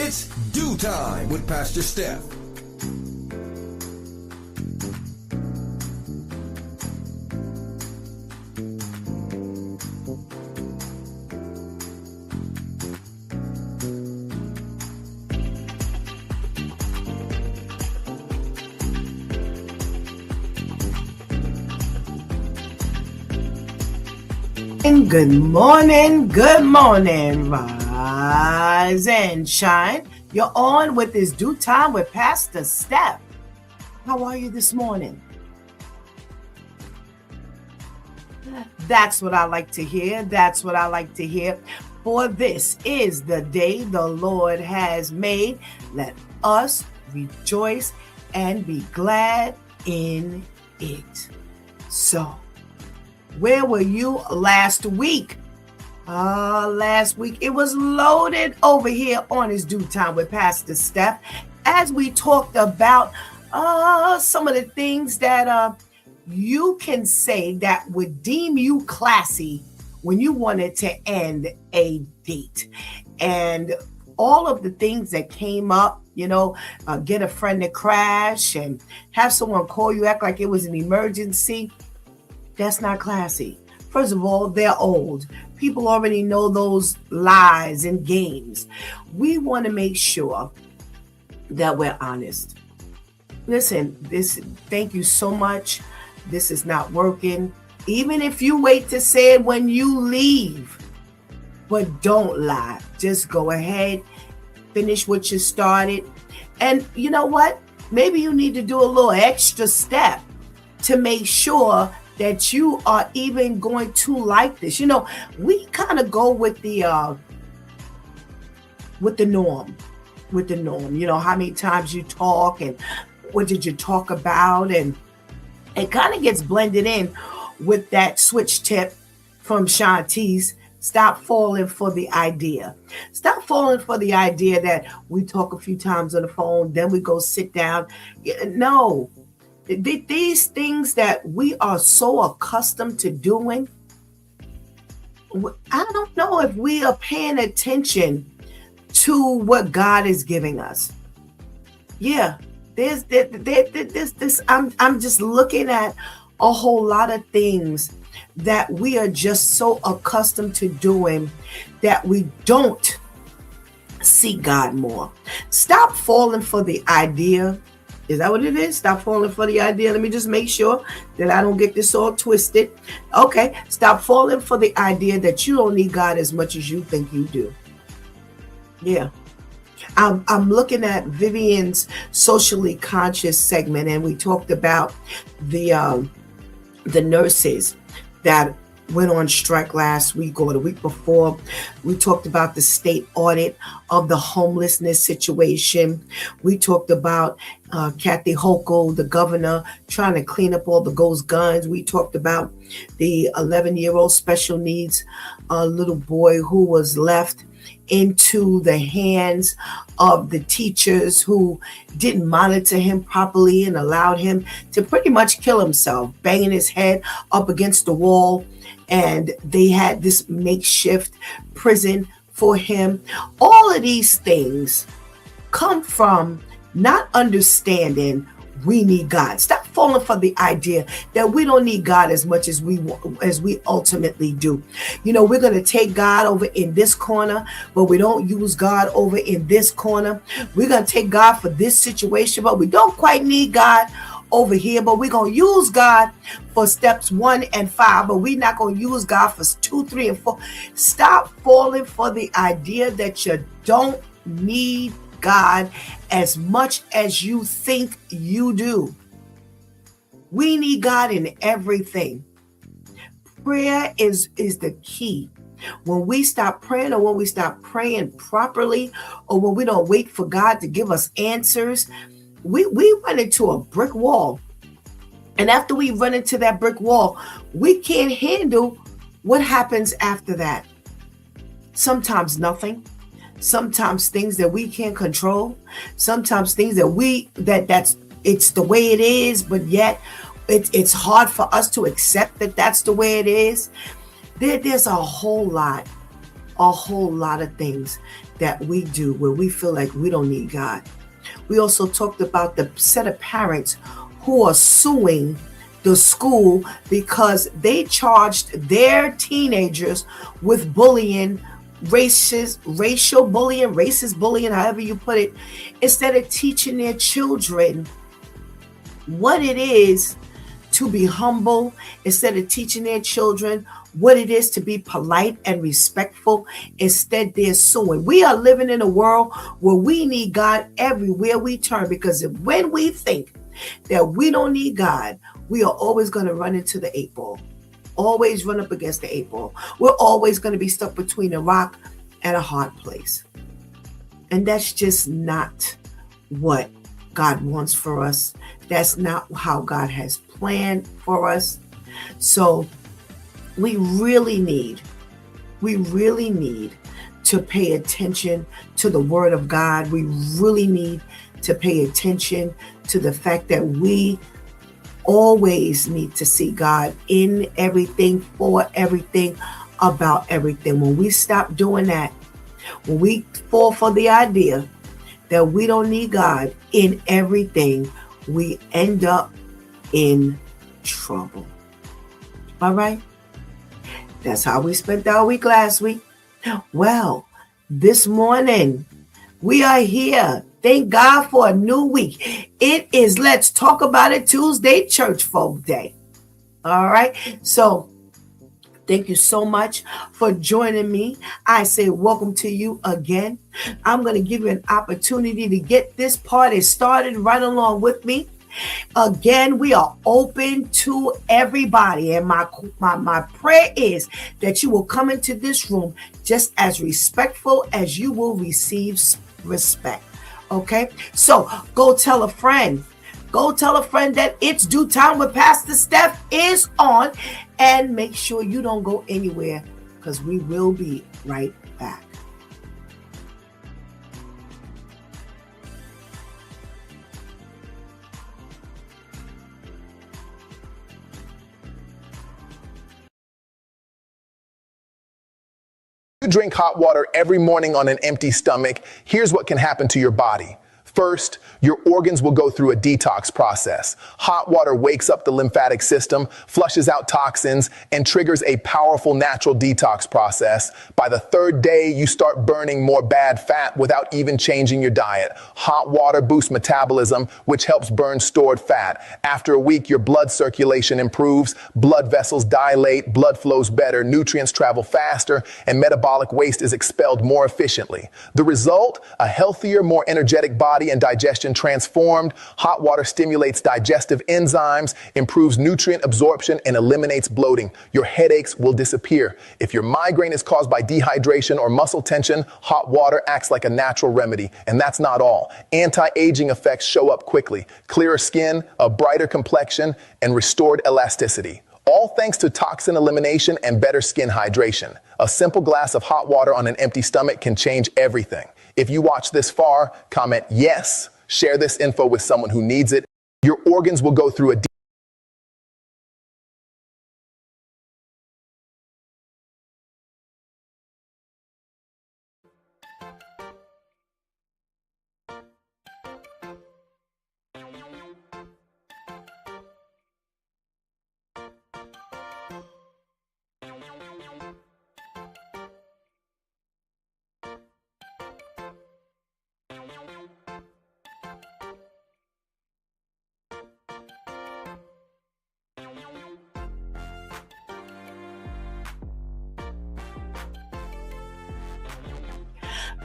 It's Dew Time with Pastor Steph. Good morning, rise and shine. You're on with this Dew Time with Pastor Steph. How are you this morning? That's what I like to hear. For this is the day the Lord has made. Let us rejoice and be glad in it. So, where were you last week? Last week it was loaded over here on his Dew Time with Pastor Steph as we talked about some of the things that you can say that would deem you classy when you wanted to end a date. And all of the things that came up, get a friend to crash and have someone call you, act like it was an emergency. That's not classy. First of all, they're old. People already know those lies and games. We want to make sure that we're honest. Listen, thank you so much. This is not working. Even if you wait to say it when you leave, but don't lie. Just go ahead, finish what you started. And you know what? Maybe you need to do a little extra step to make sure that you are even going to like this. We kind of go with the norm. How many times you talk and what did you talk about, and it kind of gets blended in with that switch tip from Shantice. Stop falling for the idea. Stop falling for the idea that we talk a few times on the phone, then we go sit down. No. These things that we are so accustomed to doing, I don't know if we are paying attention to what God is giving us. Yeah, there's this. I'm just looking at a whole lot of things that we are just so accustomed to doing that we don't seek God more. Stop falling for the idea. Is that what it is? Stop falling for the idea. Let me just make sure that I don't get this all twisted. Okay. Stop falling for the idea that you don't need God as much as you think you do. Yeah. I'm looking at Vivian's socially conscious segment, and we talked about the nurses that went on strike last week or the week before. We talked about the state audit of the homelessness situation. We talked about Kathy Hochul, the governor, trying to clean up all the ghost guns. We talked about the 11-year-old special needs little boy who was left into the hands of the teachers who didn't monitor him properly and allowed him to pretty much kill himself, banging his head up against the wall. And they had this makeshift prison for him. All of these things come from not understanding we need God. Stop falling for the idea that we don't need God as much as we ultimately do. We're going to take God over in this corner, but we don't use God over in this corner. We're going to take God for this situation, but we don't quite need God over here, but we're going to use God for steps 1 and 5, but we're not going to use God for 2, 3, and 4. Stop falling for the idea that you don't need God as much as you think you do. We need God in everything. Prayer is the key. When we stop praying, or when we stop praying properly, or when we don't wait for God to give us answers, we run into a brick wall. And after we run into that brick wall, we can't handle what happens after that. Sometimes nothing. Sometimes things that we can't control. Sometimes things that it's the way it is, but yet it's hard for us to accept that that's the way it is. There's a whole lot a whole lot of things that we do where we feel like we don't need God. We also talked about the set of parents who are suing the school because they charged their teenagers with bullying, racial bullying, racist bullying, however you put it, instead of teaching their children what it is to be humble, instead of teaching their children what it is to be polite and respectful. Instead, they're suing. We are living in a world where we need God everywhere we turn, because when we think that we don't need God, we are always going to run into the 8 ball, always run up against the 8 ball. We're always going to be stuck between a rock and a hard place. And that's just not what God wants for us. That's not how God has planned for us. So we really need to pay attention to the word of God. We really need to pay attention to the fact that we always need to see God in everything, for everything, about everything. When we stop doing that, when we fall for the idea that we don't need God in everything, we end up in trouble. All right? That's how we spent our week last week. Well, this morning we are here. Thank God for a new week. It is Let's Talk About It Tuesday, Church Folk Day. All right. So thank you so much for joining me. I say welcome to you again. I'm going to give you an opportunity to get this party started right along with me. Again, we are open to everybody. And my prayer is that you will come into this room just as respectful as you will receive respect. Okay? So go tell a friend. Go tell a friend that It's Due Time with Pastor Steph is on. And make sure you don't go anywhere, because we will be right back. You drink hot water every morning on an empty stomach, here's what can happen to your body. First, your organs will go through a detox process. Hot water wakes up the lymphatic system, flushes out toxins, and triggers a powerful natural detox process. By the third day, you start burning more bad fat without even changing your diet. Hot water boosts metabolism, which helps burn stored fat. After a week, your blood circulation improves, blood vessels dilate, blood flows better, nutrients travel faster, and metabolic waste is expelled more efficiently. The result? A healthier, more energetic body and digestion transformed. Hot water stimulates digestive enzymes, improves nutrient absorption, and eliminates bloating. Your headaches will disappear. If your migraine is caused by dehydration or muscle tension, hot water acts like a natural remedy. And that's not all. Anti-aging effects show up quickly. Clearer skin, a brighter complexion, and restored elasticity. All thanks to toxin elimination and better skin hydration. A simple glass of hot water on an empty stomach can change everything. If you watch this far, comment yes, share this info with someone who needs it. Your organs will go through a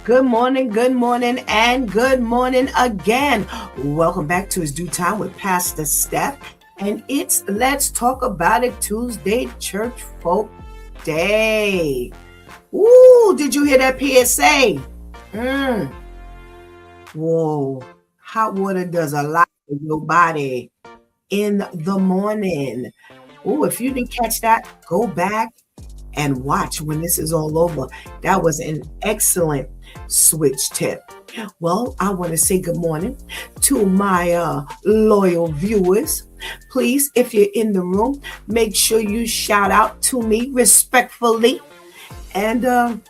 Good morning, and good morning again. Welcome back to It's Due Time with Pastor Steph. And it's Let's Talk About It Tuesday, Church Folk Day. Ooh, did you hear that PSA? Whoa, hot water does a lot for your body in the morning. Ooh, if you didn't catch that, go back and watch when this is all over. That was an excellent switch tip. Well, I want to say good morning to my loyal viewers. Please, if you're in the room, make sure you shout out to me respectfully. And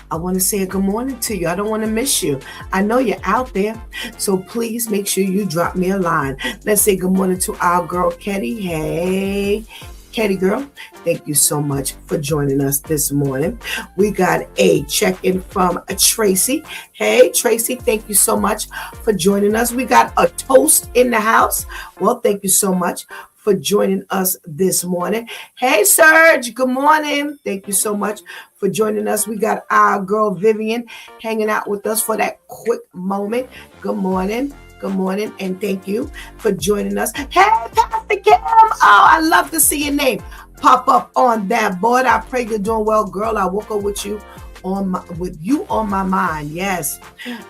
I want to say a good morning to you. I don't want to miss you. I know you're out there. So please make sure you drop me a line. Let's say good morning to our girl, Ketty. Hey, Ketty girl, thank you so much for joining us this morning. We got a check-in from Tracy. Hey, Tracy, thank you so much for joining us. We got a toast in the house. Well, thank you so much for joining us this morning. Hey, Serge, good morning. Thank you so much for joining us. We got our girl Vivian hanging out with us for that quick moment. Good morning. Good morning, and thank you for joining us. Hey, Pastor Kim. Oh, I love to see your name pop up on that board. I pray you're doing well, girl. I woke up with you on my mind. Yes.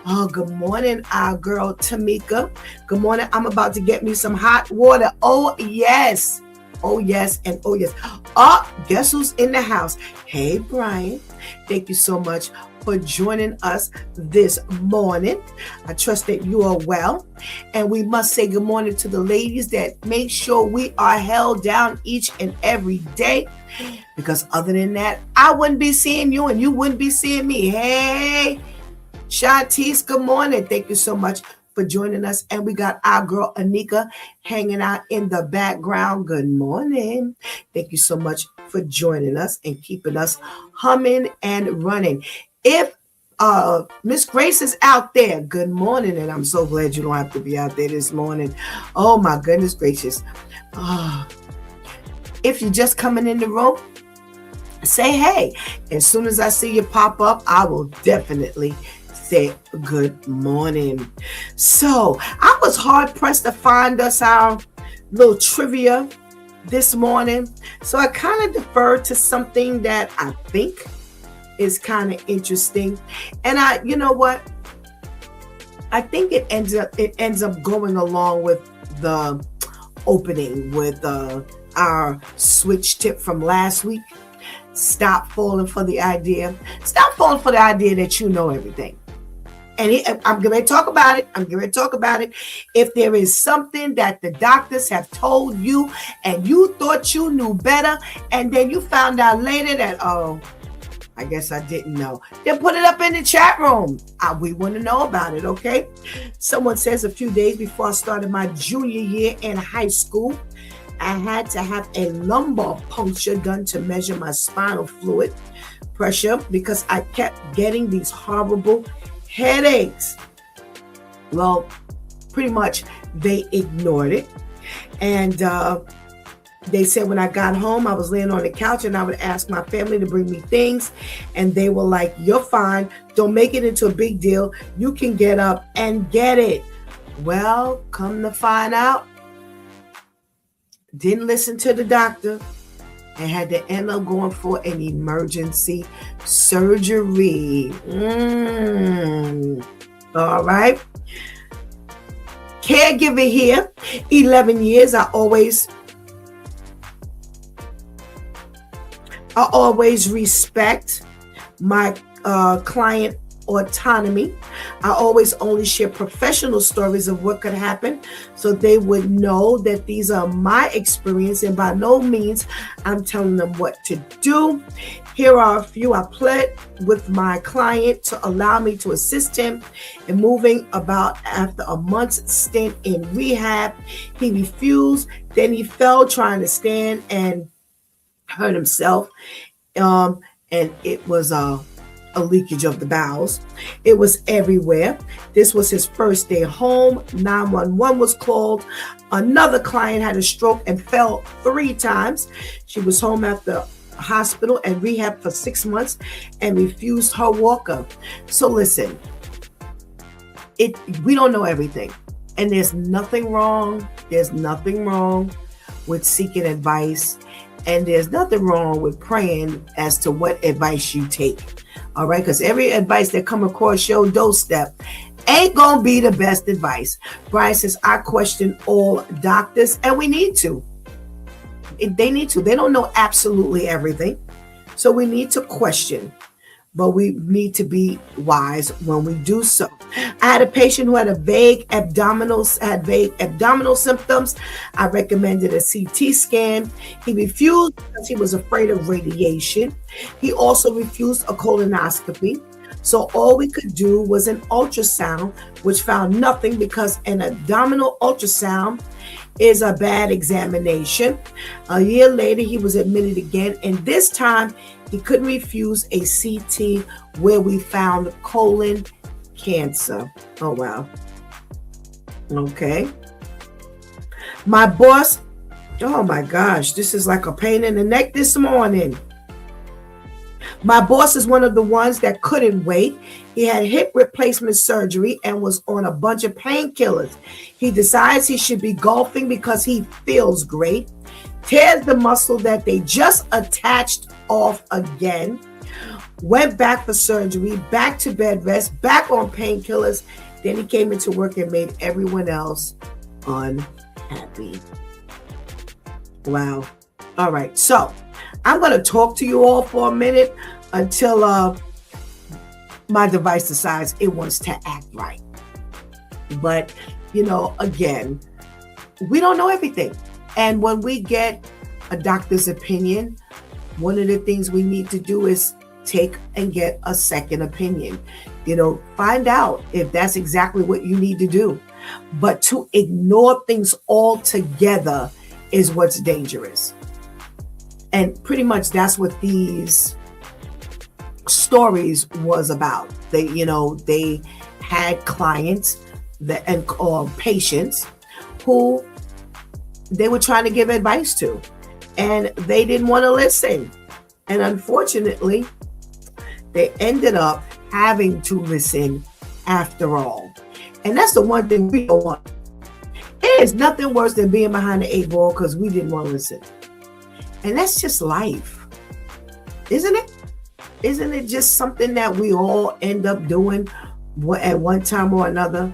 Oh, good morning, our girl Tamika. Good morning. I'm about to get me some hot water. Oh, yes. Oh, yes, and oh, yes. Oh, guess who's in the house? Hey, Brian. Thank you so much for joining us this morning. I trust that you are well. And we must say good morning to the ladies that make sure we are held down each and every day. Because other than that, I wouldn't be seeing you and you wouldn't be seeing me. Hey, Shantice, good morning. Thank you so much for joining us. And we got our girl Anika hanging out in the background. Good morning. Thank you so much for joining us and keeping us humming and running. If Miss Grace is out there, good morning, and I'm so glad you don't have to be out there this morning. Oh my goodness gracious. If you're just coming in the room, say hey. As soon as I see you pop up, I will definitely say good morning. So I was hard pressed to find us our little trivia this morning. So I kind of deferred to something that I think is kind of interesting. And you know what? I think it ends up going along with the opening with our switch tip from last week. Stop falling for the idea. Stop falling for the idea that you know everything. And I'm going to talk about it. If there is something that the doctors have told you and you thought you knew better, and then you found out later that, oh, I guess I didn't know, then put it up in the chat room. We want to know about it, okay? Someone says a few days before I started my junior year in high school, I had to have a lumbar puncture done to measure my spinal fluid pressure because I kept getting these horrible headaches. Well, pretty much they ignored it. And they said when I got home, I was laying on the couch and I would ask my family to bring me things. And they were like, you're fine. Don't make it into a big deal. You can get up and get it. Well, come to find out, didn't listen to the doctor and had to end up going for an emergency surgery. All right. Caregiver here, 11 years. I always respect my client autonomy. I always only share professional stories of what could happen so they would know that these are my experience and by no means I'm telling them what to do. Here are a few. I pled with my client to allow me to assist him in moving about after a month's stint in rehab. He refused. Then he fell trying to stand and hurt himself. And it was a leakage of the bowels. It was everywhere. This was his first day home. 911 was called. Another client had a stroke and fell 3 times. She was home at the hospital and rehab for 6 months and refused her walker. So listen, we don't know everything. And there's nothing wrong. There's nothing wrong with seeking advice. And there's nothing wrong with praying as to what advice you take. All right, because every advice that come across your doorstep ain't gonna be the best advice. Brian says, I question all doctors, and we need to. They need to. They don't know absolutely everything. So we need to question. but we need to be wise when we do so. I had a patient who had vague abdominal symptoms. I recommended a CT scan. He refused because he was afraid of radiation. He also refused a colonoscopy. So all we could do was an ultrasound, which found nothing because an abdominal ultrasound is a bad examination. A year later, he was admitted again, and this time he couldn't refuse a CT where we found colon cancer. Oh, wow. Okay. My boss, oh my gosh, this is like a pain in the neck this morning. My boss is one of the ones that couldn't wait. He had hip replacement surgery and was on a bunch of painkillers. He decides he should be golfing because he feels great. Tears the muscle that they just attached off again. Went back for surgery, back to bed rest, back on painkillers. Then he came into work and made everyone else unhappy. Wow. All right. So I'm going to talk to you all for a minute until my device decides it wants to act right. But, again, we don't know everything. And when we get a doctor's opinion, one of the things we need to do is take and get a second opinion. Find out if that's exactly what you need to do. But to ignore things altogether is what's dangerous. And pretty much that's what these stories was about. They had clients or patients who they were trying to give advice to, and they didn't want to listen. And unfortunately, they ended up having to listen after all. And that's the one thing we don't want. It is nothing worse than being behind the 8 ball because we didn't want to listen. And that's just life, isn't it? Isn't it just something that we all end up doing at one time or another?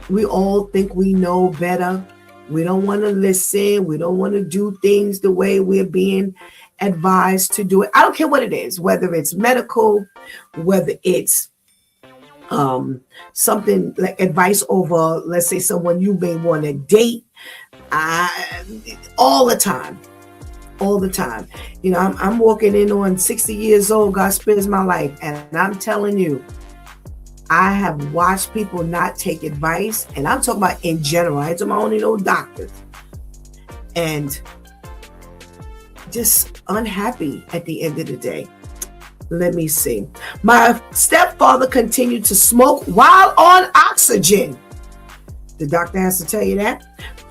We all think we know better. We don't want to listen. We don't want to do things the way we're being advised to do it. I don't care what it is, whether it's medical, whether it's something like advice over, let's say, someone you may want to date. All the time. I'm walking in on 60 years old. God spares my life. And I'm telling you, I have watched people not take advice. And I'm talking about in general. I ain't talking about only no doctors. And just unhappy at the end of the day. Let me see. My stepfather continued to smoke while on oxygen. The doctor has to tell you that.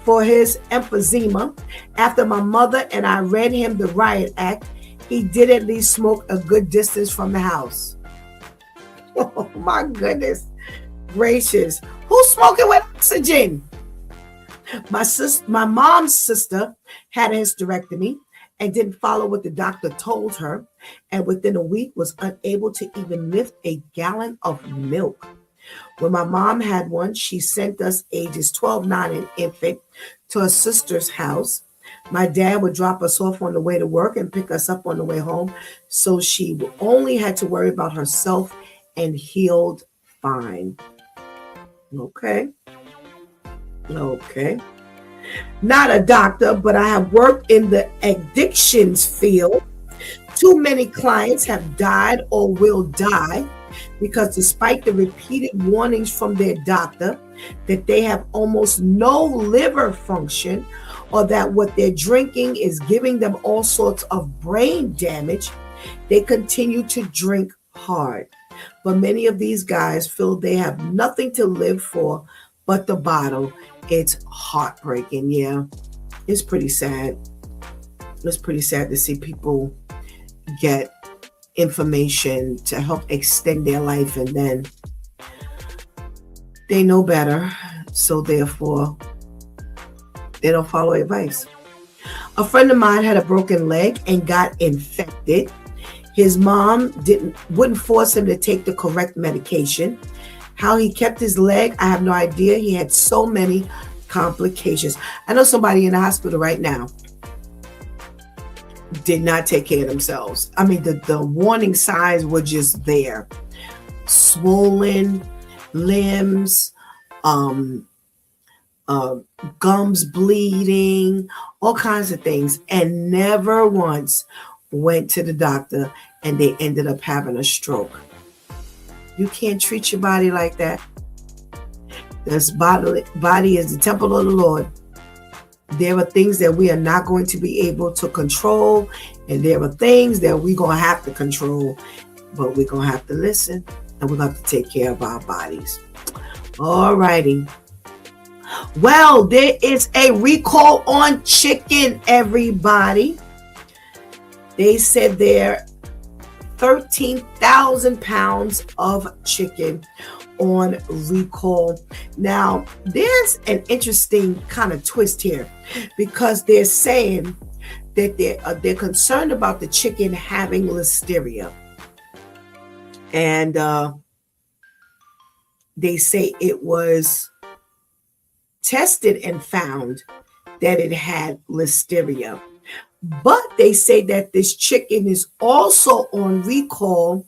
For his emphysema, after my mother and I read him the riot act, he did at least smoke a good distance from the house. Oh my goodness gracious. Who's smoking with oxygen? My mom's sister had a hysterectomy and didn't follow what the doctor told her, and within a week was unable to even lift a gallon of milk. When my mom had one, she sent us ages 12, 9, and infant to her sister's house. My dad would drop us off on the way to work and pick us up on the way home, so she only had to worry about herself and healed fine. Okay. Not a doctor, but I have worked in the addictions field. Too many clients have died or will die because despite the repeated warnings from their doctor that they have almost no liver function or that what they're drinking is giving them all sorts of brain damage, they continue to drink hard. But many of these guys feel they have nothing to live for but the bottle. It's heartbreaking. Yeah, it's pretty sad. It's pretty sad to see people get information to help extend their life and then they know better, so therefore they don't follow advice. A friend of mine had a broken leg and got infected. His mom wouldn't force him to take the correct medication. How he kept his leg, I have no idea. He had so many complications. I know somebody in the hospital right now did not take care of themselves. I mean, the warning signs were just there. Swollen limbs, gums bleeding, all kinds of things, and never once went to the doctor and they ended up having a stroke. You can't treat your body like that. This body is the temple of the Lord. There are things that we are not going to be able to control, and there are things that we're going to have to control, but we're going to have to listen, and we're going to have to take care of our bodies. All righty. Well, there is a recall on chicken, everybody. They said there 13,000 pounds of chicken on recall. Now, there's an interesting kind of twist here, because they're saying that they're concerned about the chicken having listeria. And they say it was tested and found that it had listeria. But they say that this chicken is also on recall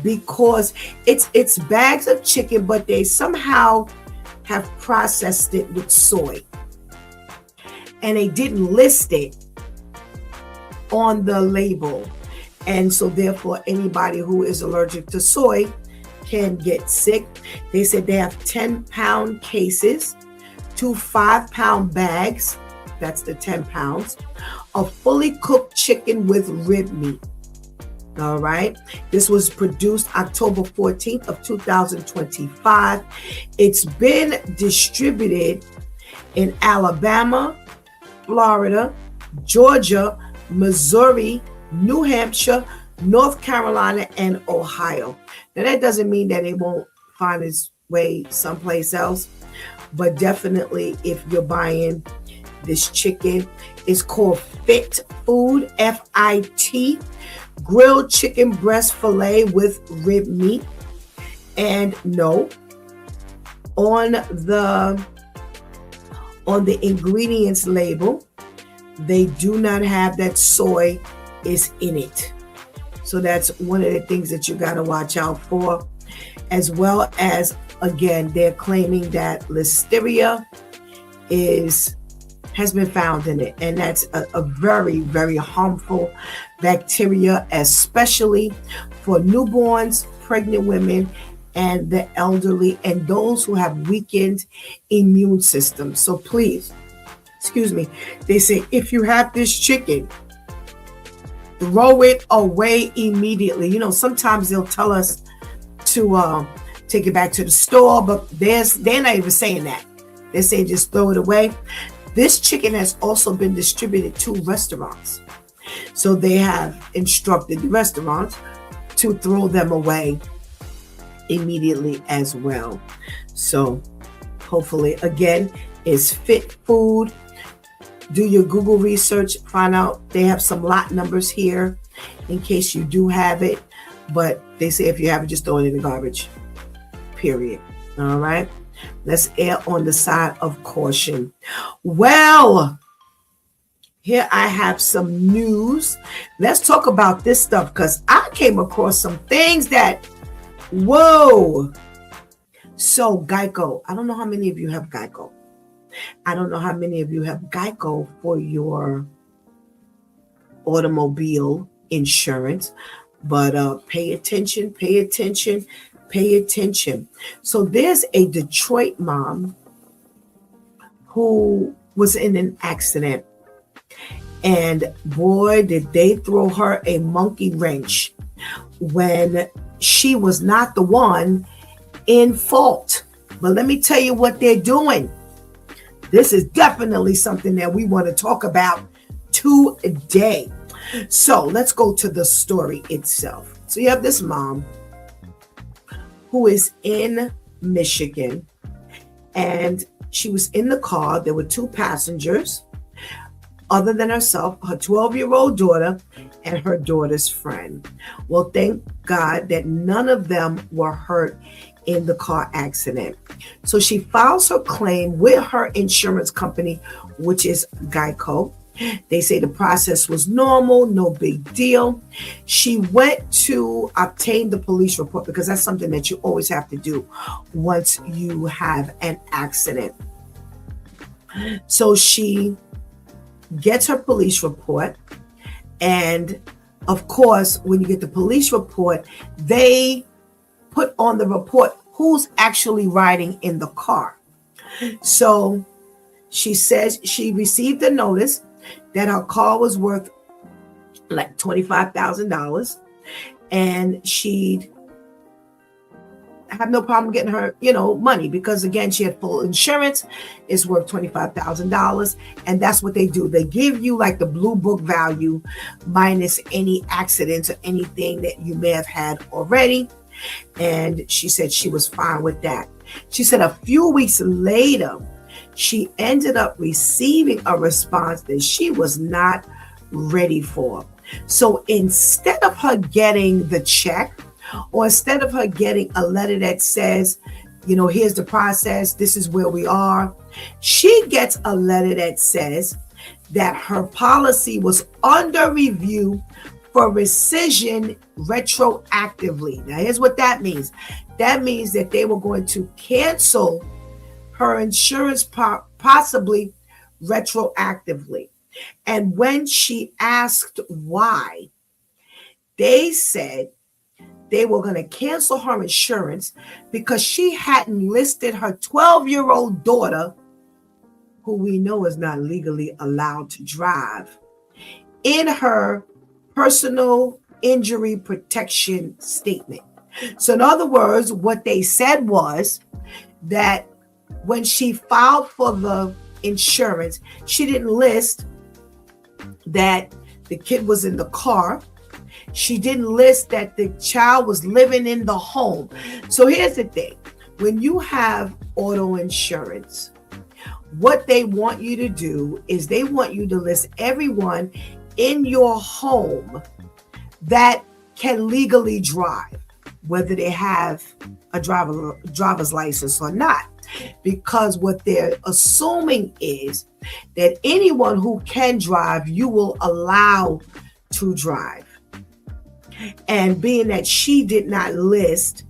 because it's bags of chicken, but they somehow have processed it with soy. And they didn't list it on the label. And so therefore, anybody who is allergic to soy can get sick. They said they have 10-pound cases, 2 5-pound bags, that's the 10 pounds, of fully cooked chicken with rib meat. All right. This was produced October 14th of 2025. It's been distributed in Alabama, Florida, Georgia, Missouri, New Hampshire, North Carolina, and Ohio. Now, that doesn't mean that it won't find its way someplace else, but definitely if you're buying this chicken, it's called Fit Food, FIT, grilled chicken breast fillet with rib meat. And no, on the ingredients label, they do not have that soy is in it. So that's one of the things that you got to watch out for, as well as, again, they're claiming that listeria has been found in it, and that's a very, very harmful bacteria, especially for newborns, pregnant women, and the elderly, and those who have weakened immune systems. So please, they say if you have this chicken, throw it away immediately. You know, sometimes they'll tell us to take it back to the store, but they're not even saying that. They say just throw it away. This chicken has also been distributed to restaurants. So they have instructed the restaurants to throw them away immediately as well. So hopefully, again, it's Fit Food. Do your Google research, find out. They have some lot numbers here in case you do have it. But they say if you have it, just throw it in the garbage. Period. All right. Let's err on the side of caution. Well, here I have some news. Let's talk about this stuff, because I came across some things that, whoa. So Geico, I don't know how many of you have Geico. I don't know how many of you have Geico for your automobile insurance, but pay attention. So there's a Detroit mom who was in an accident, and boy, did they throw her a monkey wrench when she was not the one in fault. But let me tell you what they're doing. This is definitely something that we want to talk about today. So let's go to the story itself. So you have this mom who is in Michigan, and she was in the car. There were 2 passengers, other than herself, her 12-year-old daughter and her daughter's friend. Well, thank God that none of them were hurt in the car accident. So she files her claim with her insurance company, which is Geico. They say the process was normal, no big deal. She went to obtain the police report because that's something that you always have to do once you have an accident. So she gets her police report. And of course, when you get the police report, they put on the report who's actually riding in the car. So she says she received a notice that her car was worth like $25,000, and she'd have no problem getting her, money, because again, she had full insurance. It's worth $25,000, and that's what they do. They give you like the blue book value minus any accidents or anything that you may have had already. And she said she was fine with that. She said a few weeks later, she ended up receiving a response that she was not ready for. So instead of her getting the check, or instead of her getting a letter that says, here's the process, this is where we are, she gets a letter that says that her policy was under review for rescission retroactively. Now, here's what that means. That means that they were going to cancel her insurance possibly retroactively. And when she asked why, they said they were going to cancel her insurance because she hadn't listed her 12-year-old daughter, who we know is not legally allowed to drive, in her personal injury protection statement. So in other words, what they said was that when she filed for the insurance, she didn't list that the kid was in the car. She didn't list that the child was living in the home. So here's the thing. When you have auto insurance, what they want you to do is they want you to list everyone in your home that can legally drive, whether they have a driver's license or not. Because what they're assuming is that anyone who can drive, you will allow to drive. And being that she did not list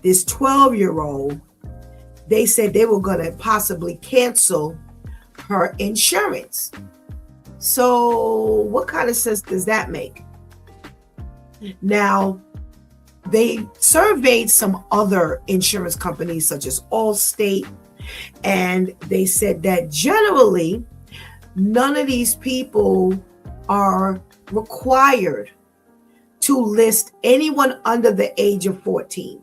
this 12-year-old, they said they were going to possibly cancel her insurance. So what kind of sense does that make? Now, they surveyed some other insurance companies such as Allstate, and they said that generally none of these people are required to list anyone under the age of 14.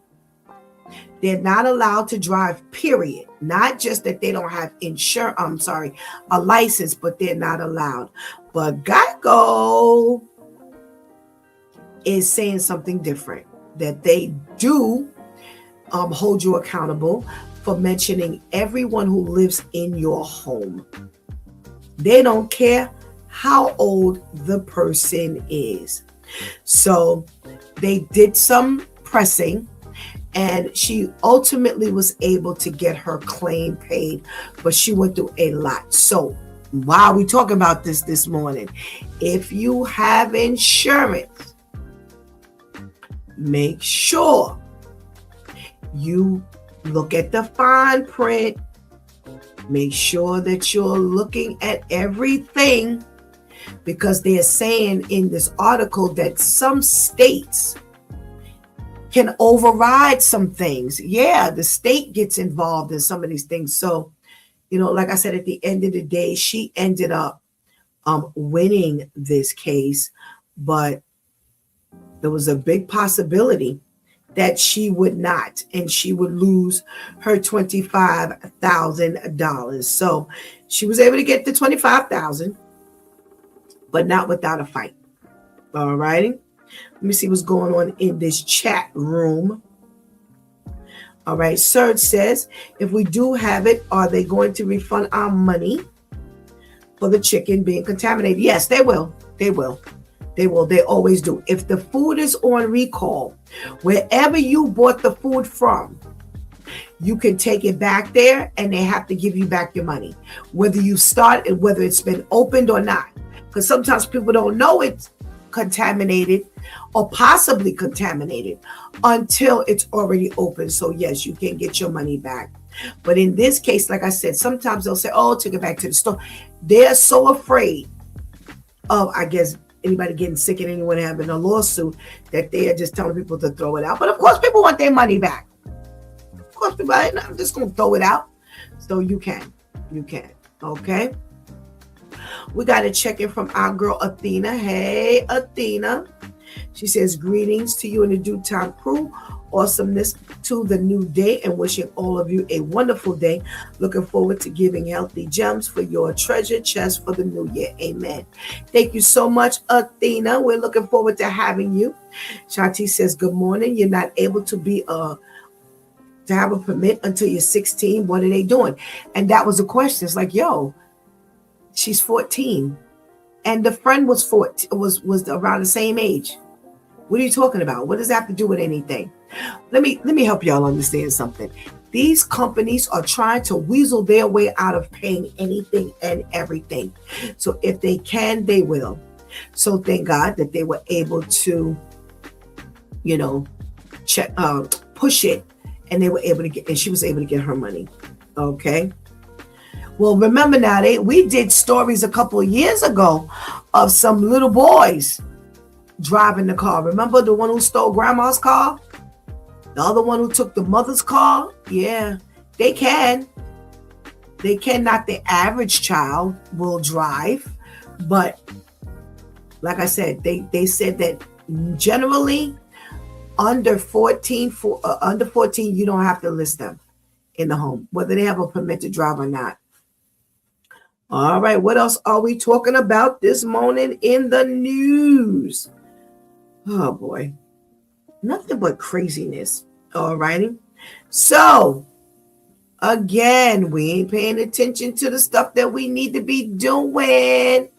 They're not allowed to drive, period. Not just that they don't have a license, but they're not allowed. But Geico is saying something different, that they do hold you accountable for mentioning everyone who lives in your home. They don't care how old the person is. So they did some pressing, and she ultimately was able to get her claim paid, but she went through a lot. So while we talk about this morning, if you have insurance, make sure you look at the fine print. Make sure that you're looking at everything, because they're saying in this article that some states can override some things. Yeah, the state gets involved in some of these things. So, like I said, at the end of the day, she ended up winning this case, but there was a big possibility that she would not, and she would lose her $25,000. So she was able to get the $25,000, but not without a fight. All righty. Let me see what's going on in this chat room. All right. Serge says, if we do have it, are they going to refund our money for the chicken being contaminated? Yes, they will. They will. They will. They always do. If the food is on recall, wherever you bought the food from, You can take it back there and they have to give you back your money, whether you start and whether it's been opened or not. Because sometimes people don't know it's contaminated or possibly contaminated until it's already open. So yes, you can get your money back. But in this case, like I said, sometimes they'll say, oh, take it back to the store. They're so afraid of, I guess, anybody getting sick and anyone having a lawsuit that they are just telling people to throw it out. But of course, people want their money back. Of course, people are not just going to throw it out. So you can. Okay. We got a check in from our girl, Athena. Hey, Athena. She says, greetings to you and the Due Time crew. Awesomeness to the new day and wishing all of you a wonderful day. Looking forward to giving healthy gems for your treasure chest for the new year. Amen. Thank you so much, Athena. We're looking forward to having you. Shanti says, good morning. You're not able to have a permit until you're 16. What are they doing? And that was a question. It's like, yo, she's 14. And the friend was 14, was around the same age. What are you talking about? What does that have to do with anything? Let me help y'all understand something. These companies are trying to weasel their way out of paying anything and everything. So if they can, they will. So thank God that they were able to, push it, and they were able to get, and she was able to get her money. Okay. Well, remember now, we did stories a couple of years ago of some little boys driving the car. Remember the one who stole grandma's car? The other one who took the mother's car? Yeah, they can. They cannot. The average child will drive. But like I said, they said that generally under 14, you don't have to list them in the home, whether they have a permit to drive or not. All right, what else are we talking about this morning in the news? Oh boy, nothing but craziness. All righty. So again, we ain't paying attention to the stuff that we need to be doing.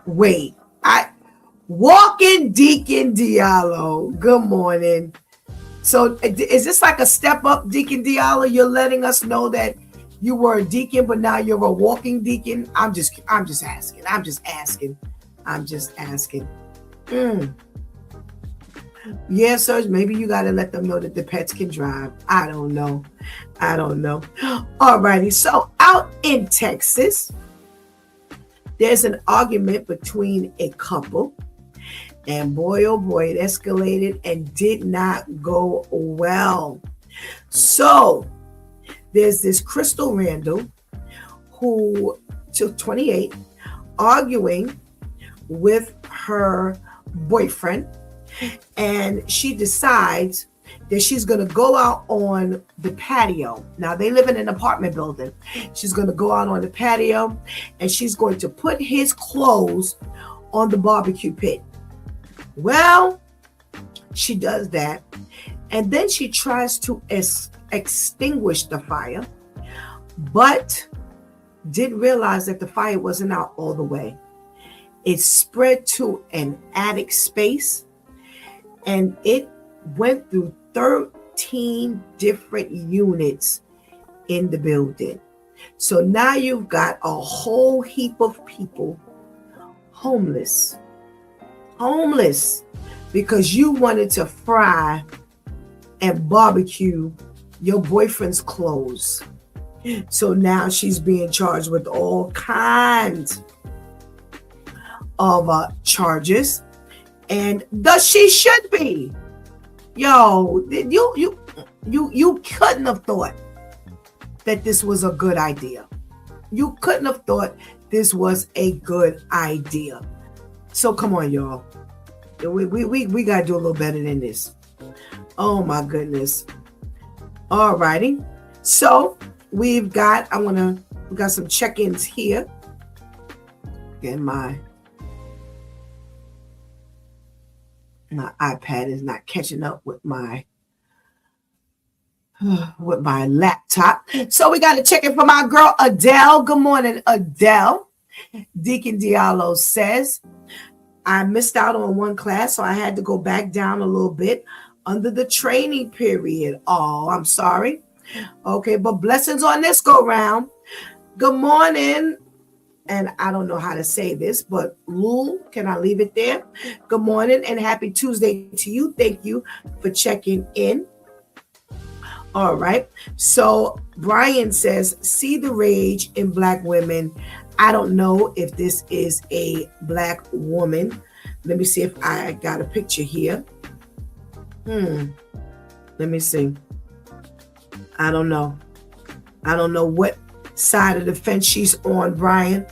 Wait, Walking Deacon Diallo. Good morning. So is this like a step up, Deacon Diallo? You're letting us know that you were a deacon, but now you're a walking deacon. I'm just asking. Yeah, Serge, maybe you got to let them know that the pets can drive. I don't know. All righty. So out in Texas, there's an argument between a couple. And boy, oh boy, it escalated and did not go well. So there's this Crystal Randall who took 28, arguing with her boyfriend, and she decides that she's going to go out on the patio. Now they live in an apartment building. She's going to go out on the patio and she's going to put his clothes on the barbecue pit. Well, she does that, and then she tries to extinguish the fire, but didn't realize that the fire wasn't out all the way. It spread to an attic space, and it went through 13 different units in the building. So now you've got a whole heap of people homeless because you wanted to fry and barbecue your boyfriend's clothes. So now she's being charged with all kinds of charges, and thus she should be. Yo, you couldn't have thought that this was a good idea. You couldn't have thought this was a good idea. So come on, y'all. We gotta do a little better than this. Oh my goodness. All righty. So we got some check-ins here. Again, my iPad is not catching up with my laptop. So we got to check in from our girl Adele. Good morning, Adele. Deacon Diallo says, I missed out on one class, so I had to go back down a little bit. under the training period. Oh, I'm sorry. Okay, but blessings on this go round. Good morning. And I don't know how to say this, but Lul, can I leave it there? Good morning and happy Tuesday to you. Thank you for checking in. All right. So Brian says, see the rage in Black women. I don't know if this is a Black woman. Let me see if I got a picture here. Let me see. I don't know. I don't know what side of the fence she's on, Brian,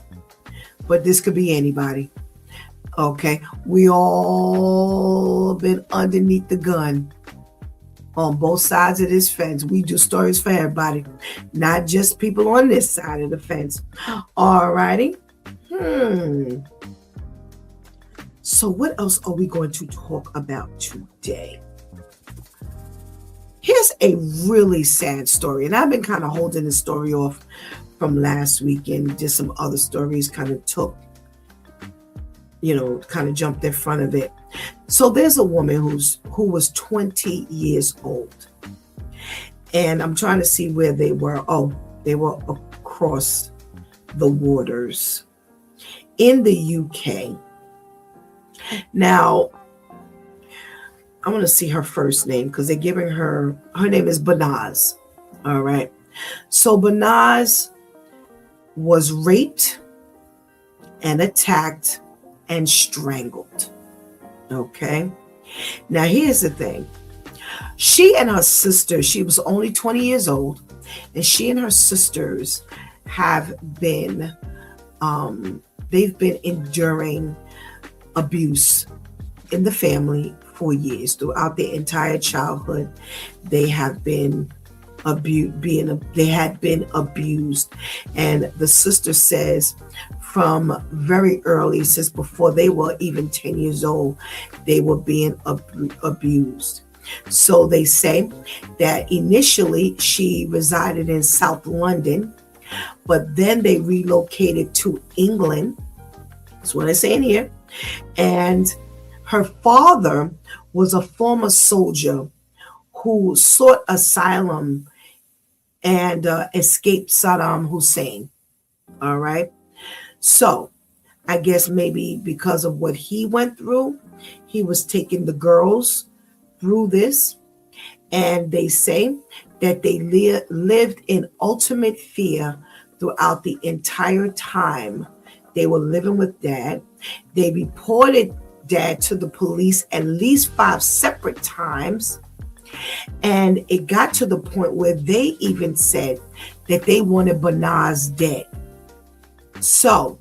but this could be anybody. Okay. We all been underneath the gun on both sides of this fence. We do stories for everybody, not just people on this side of the fence. All righty. So what else are we going to talk about today? Here's a really sad story, and I've been kind of holding the story off from last week, and just some other stories kind of kind of jumped in front of it. So there's a woman who was 20 years old, and I'm trying to see where they were. Oh, they were across the waters in the UK. Now, I want to see her first name because they're giving her name is Banaz. All right. So Banaz was raped and attacked and strangled. Okay. Now, here's the thing. She and her sister, she was only 20 years old, and she and her sisters have been, they've been enduring abuse in the family for years. Throughout their entire childhood, they have been abused. And the sister says from very early, since before they were even 10 years old, they were being abused. So they say that initially she resided in South London, but then they relocated to England. That's what I'm saying here. And her father was a former soldier who sought asylum and escaped Saddam Hussein. All right. So I guess maybe because of what he went through, he was taking the girls through this. And they say that they lived in ultimate fear throughout the entire time they were living with Dad. They reported Dad to the police at least 5 separate times. And it got to the point where they even said that they wanted Banaz dead. So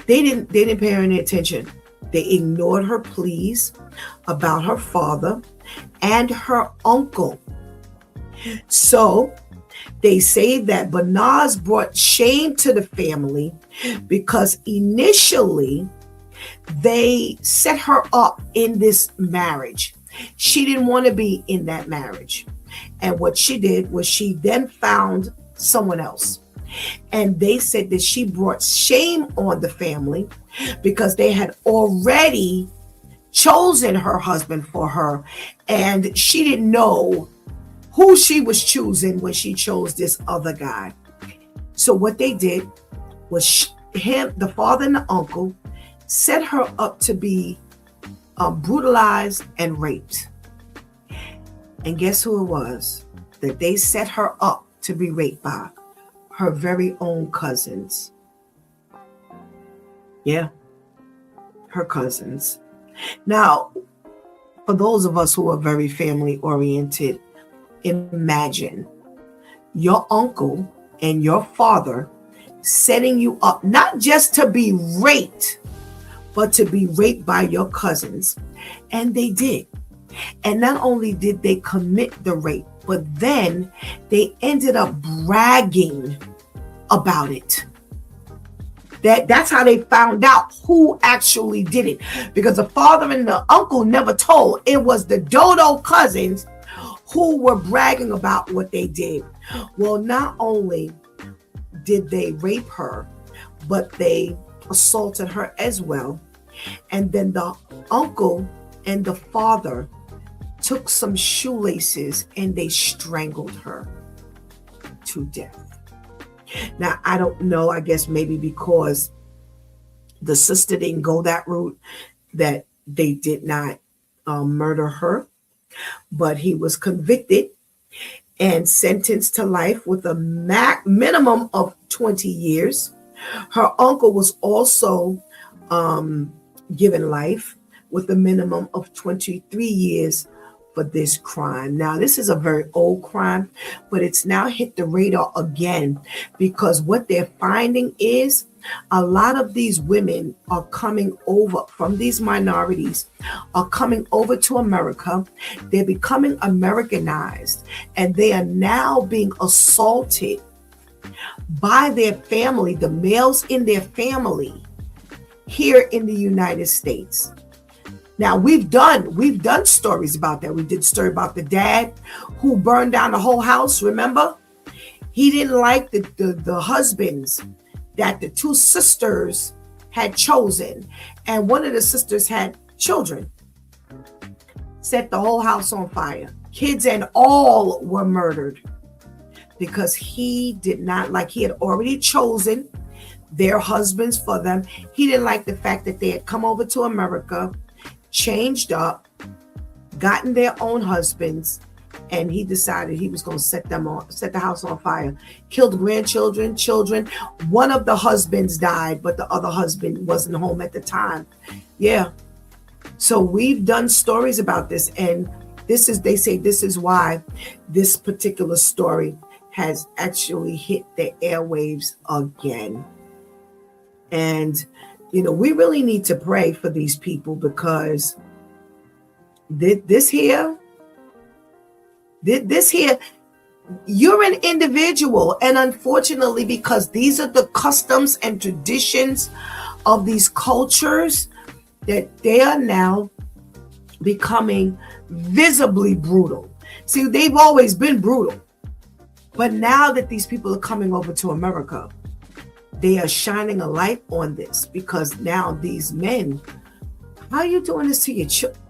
they didn't pay her any attention. They ignored her pleas about her father and her uncle. So they say that Banaz brought shame to the family because initially they set her up in this marriage. She didn't want to be in that marriage. And what she did was she then found someone else. And they said that she brought shame on the family because they had already chosen her husband for her. And she didn't know who she was choosing when she chose this other guy. So what they did was the father and the uncle, set her up to be brutalized and raped. And guess who it was that they set her up to be raped by? Her very own cousins. Yeah, her cousins. Now, for those of us who are very family oriented, imagine your uncle and your father setting you up not just to be raped, but to be raped by your cousins. And they did. And not only did they commit the rape, but then they ended up bragging about it. That's how they found out who actually did it. Because the father and the uncle never told. It was the dodo cousins who were bragging about what they did. Well, not only did they rape her, but they assaulted her as well. And then the uncle and the father took some shoelaces and they strangled her to death. Now, I don't know, I guess maybe because the sister didn't go that route, that they did not murder her, but he was convicted and sentenced to life with a minimum of 20 years. Her uncle was also given life with a minimum of 23 years for this crime. Now, this is a very old crime, but it's now hit the radar again because what they're finding is a lot of these women are coming over from these minorities, are coming over to America. They're becoming Americanized, and they are now being assaulted by their family, the males in their family here in the United States. Now, we've done stories about that. We did a story about the dad who burned down the whole house. Remember, he didn't like the husbands that the two sisters had chosen, and one of the sisters had children. Set the whole house on fire. Kids and all were murdered because he did not like. He had already chosen their husbands for them. He didn't like the fact that they had come over to America, changed up, gotten their own husbands, and he decided he was going to set the house on fire. Killed grandchildren, children. One of the husbands died, but the other husband wasn't home at the time. Yeah. So we've done stories about this, and they say this is why this particular story has actually hit the airwaves again. And we really need to pray for these people because this here, you're an individual. And unfortunately, because these are the customs and traditions of these cultures, that they are now becoming visibly brutal. See, they've always been brutal. But now that these people are coming over to America, they are shining a light on this because now these men, how are you doing this to your children?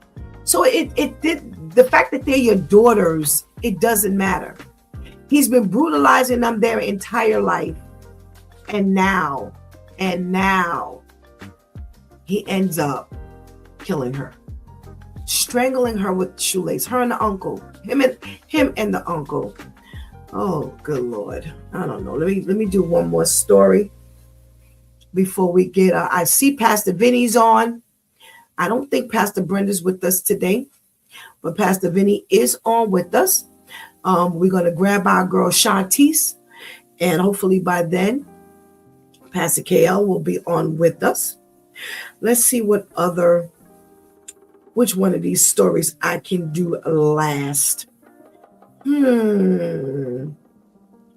So the fact that they're your daughters, it doesn't matter. He's been brutalizing them their entire life. And now he ends up killing her, strangling her with shoelace, her and the uncle, him and the uncle. Oh, good Lord. I don't know. Let me do one more story before we get, I see Pastor Vinny's on. I don't think Pastor Brenda's with us today, but Pastor Vinny is on with us. We're going to grab our girl Shantice, and hopefully by then, Pastor KL will be on with us. Let's see which one of these stories I can do last.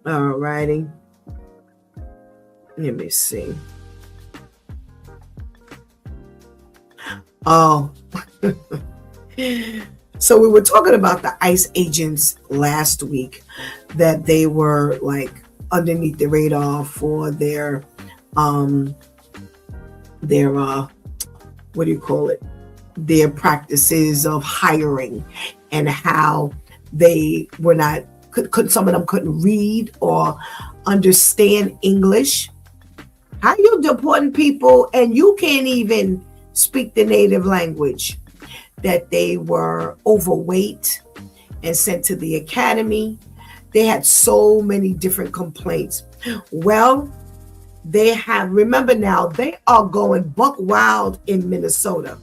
All righty. Let me see. Oh, so we were talking about the ICE agents last week, that they were like underneath the radar for their their practices of hiring, and how they were not, some of them couldn't read or understand English. How you deporting people and you can't even speak the native language? That they were overweight and sent to the academy. They had so many different complaints. Well, remember now, they are going buck wild in Minnesota.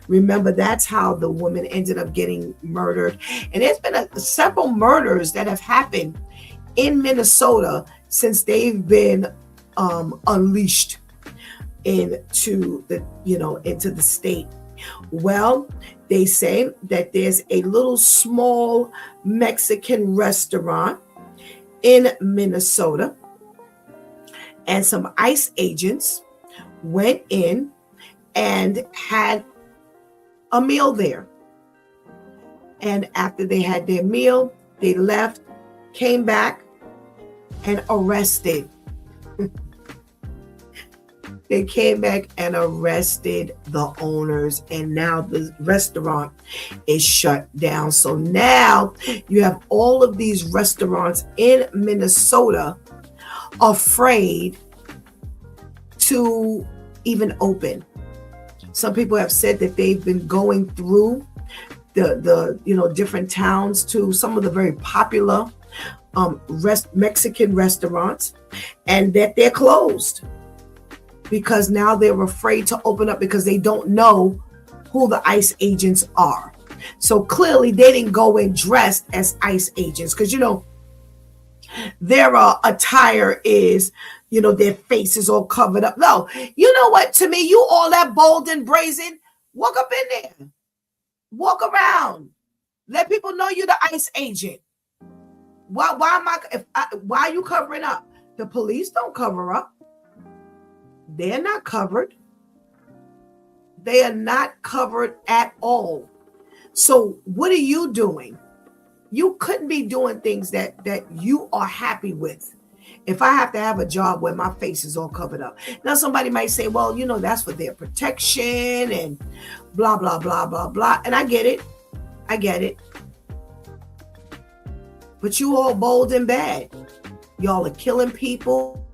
Remember, that's how the woman ended up getting murdered. And there's been several murders that have happened in Minnesota since they've been unleashed into the state. Well, they say that there's a little small Mexican restaurant in Minnesota, and some ICE agents went in and had a meal there. And after they had their meal, they left, came back, and arrested They came back and arrested the owners, and now the restaurant is shut down. So now you have all of these restaurants in Minnesota afraid to even open. Some people have said that they've been going through the different towns to some of the very popular Mexican restaurants, and that they're closed because now they're afraid to open up because they don't know who the ICE agents are. So clearly they didn't go in dressed as ICE agents because, their attire is, their faces all covered up. No, you know what? To me, you all that bold and brazen, walk up in there, walk around, let people know you're the ICE agent. Why are you covering up? The police don't cover up. They're not covered. They are not covered at all. So what are you doing? You couldn't be doing things that you are happy with. If I have to have a job where my face is all covered up. Now somebody might say, well, that's for their protection and blah, blah, blah, blah, blah. And I get it. But you all bold and bad. Y'all are killing people.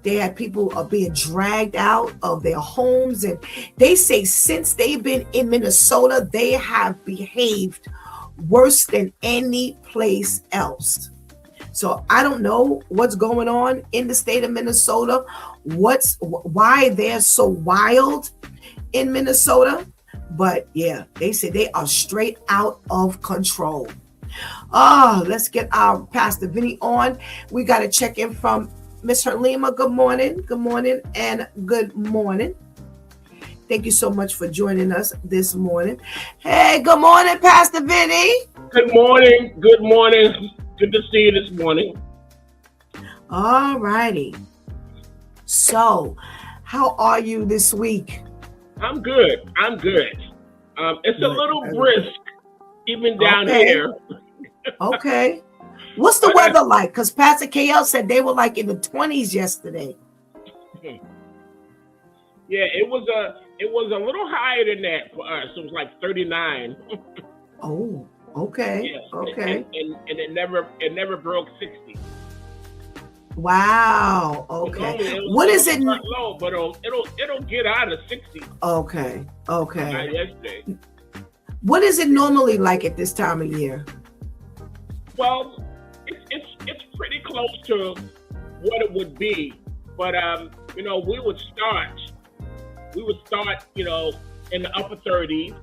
They had people are being dragged out of their homes. And they say since they've been in Minnesota, they have behaved worse than any place else. So I don't know what's going on in the state of Minnesota. Why they're so wild in Minnesota. But yeah, they say they are straight out of control. Let's get our Pastor Vinny on. We got to check in from Miss Herlima. Good morning. Good morning and good morning. Thank you so much for joining us this morning. Hey, good morning, Pastor Vinny. Good morning. Good morning. Good to see you this morning. All righty. So, how are you this week? I'm good. It's a little brisk, even down here. Okay. What's the weather like? Because Pastor KL said they were like in the 20s yesterday. Yeah, it was a little higher than that for us. It was like 39. Oh, okay. Yes. Okay. And it never broke 60. Wow. Okay. What is it? Low, but it'll get out of 60. Okay. Okay. Yesterday. What is it normally like at this time of year? Well, it's pretty close to what it would be, but we would start, in the upper 30s,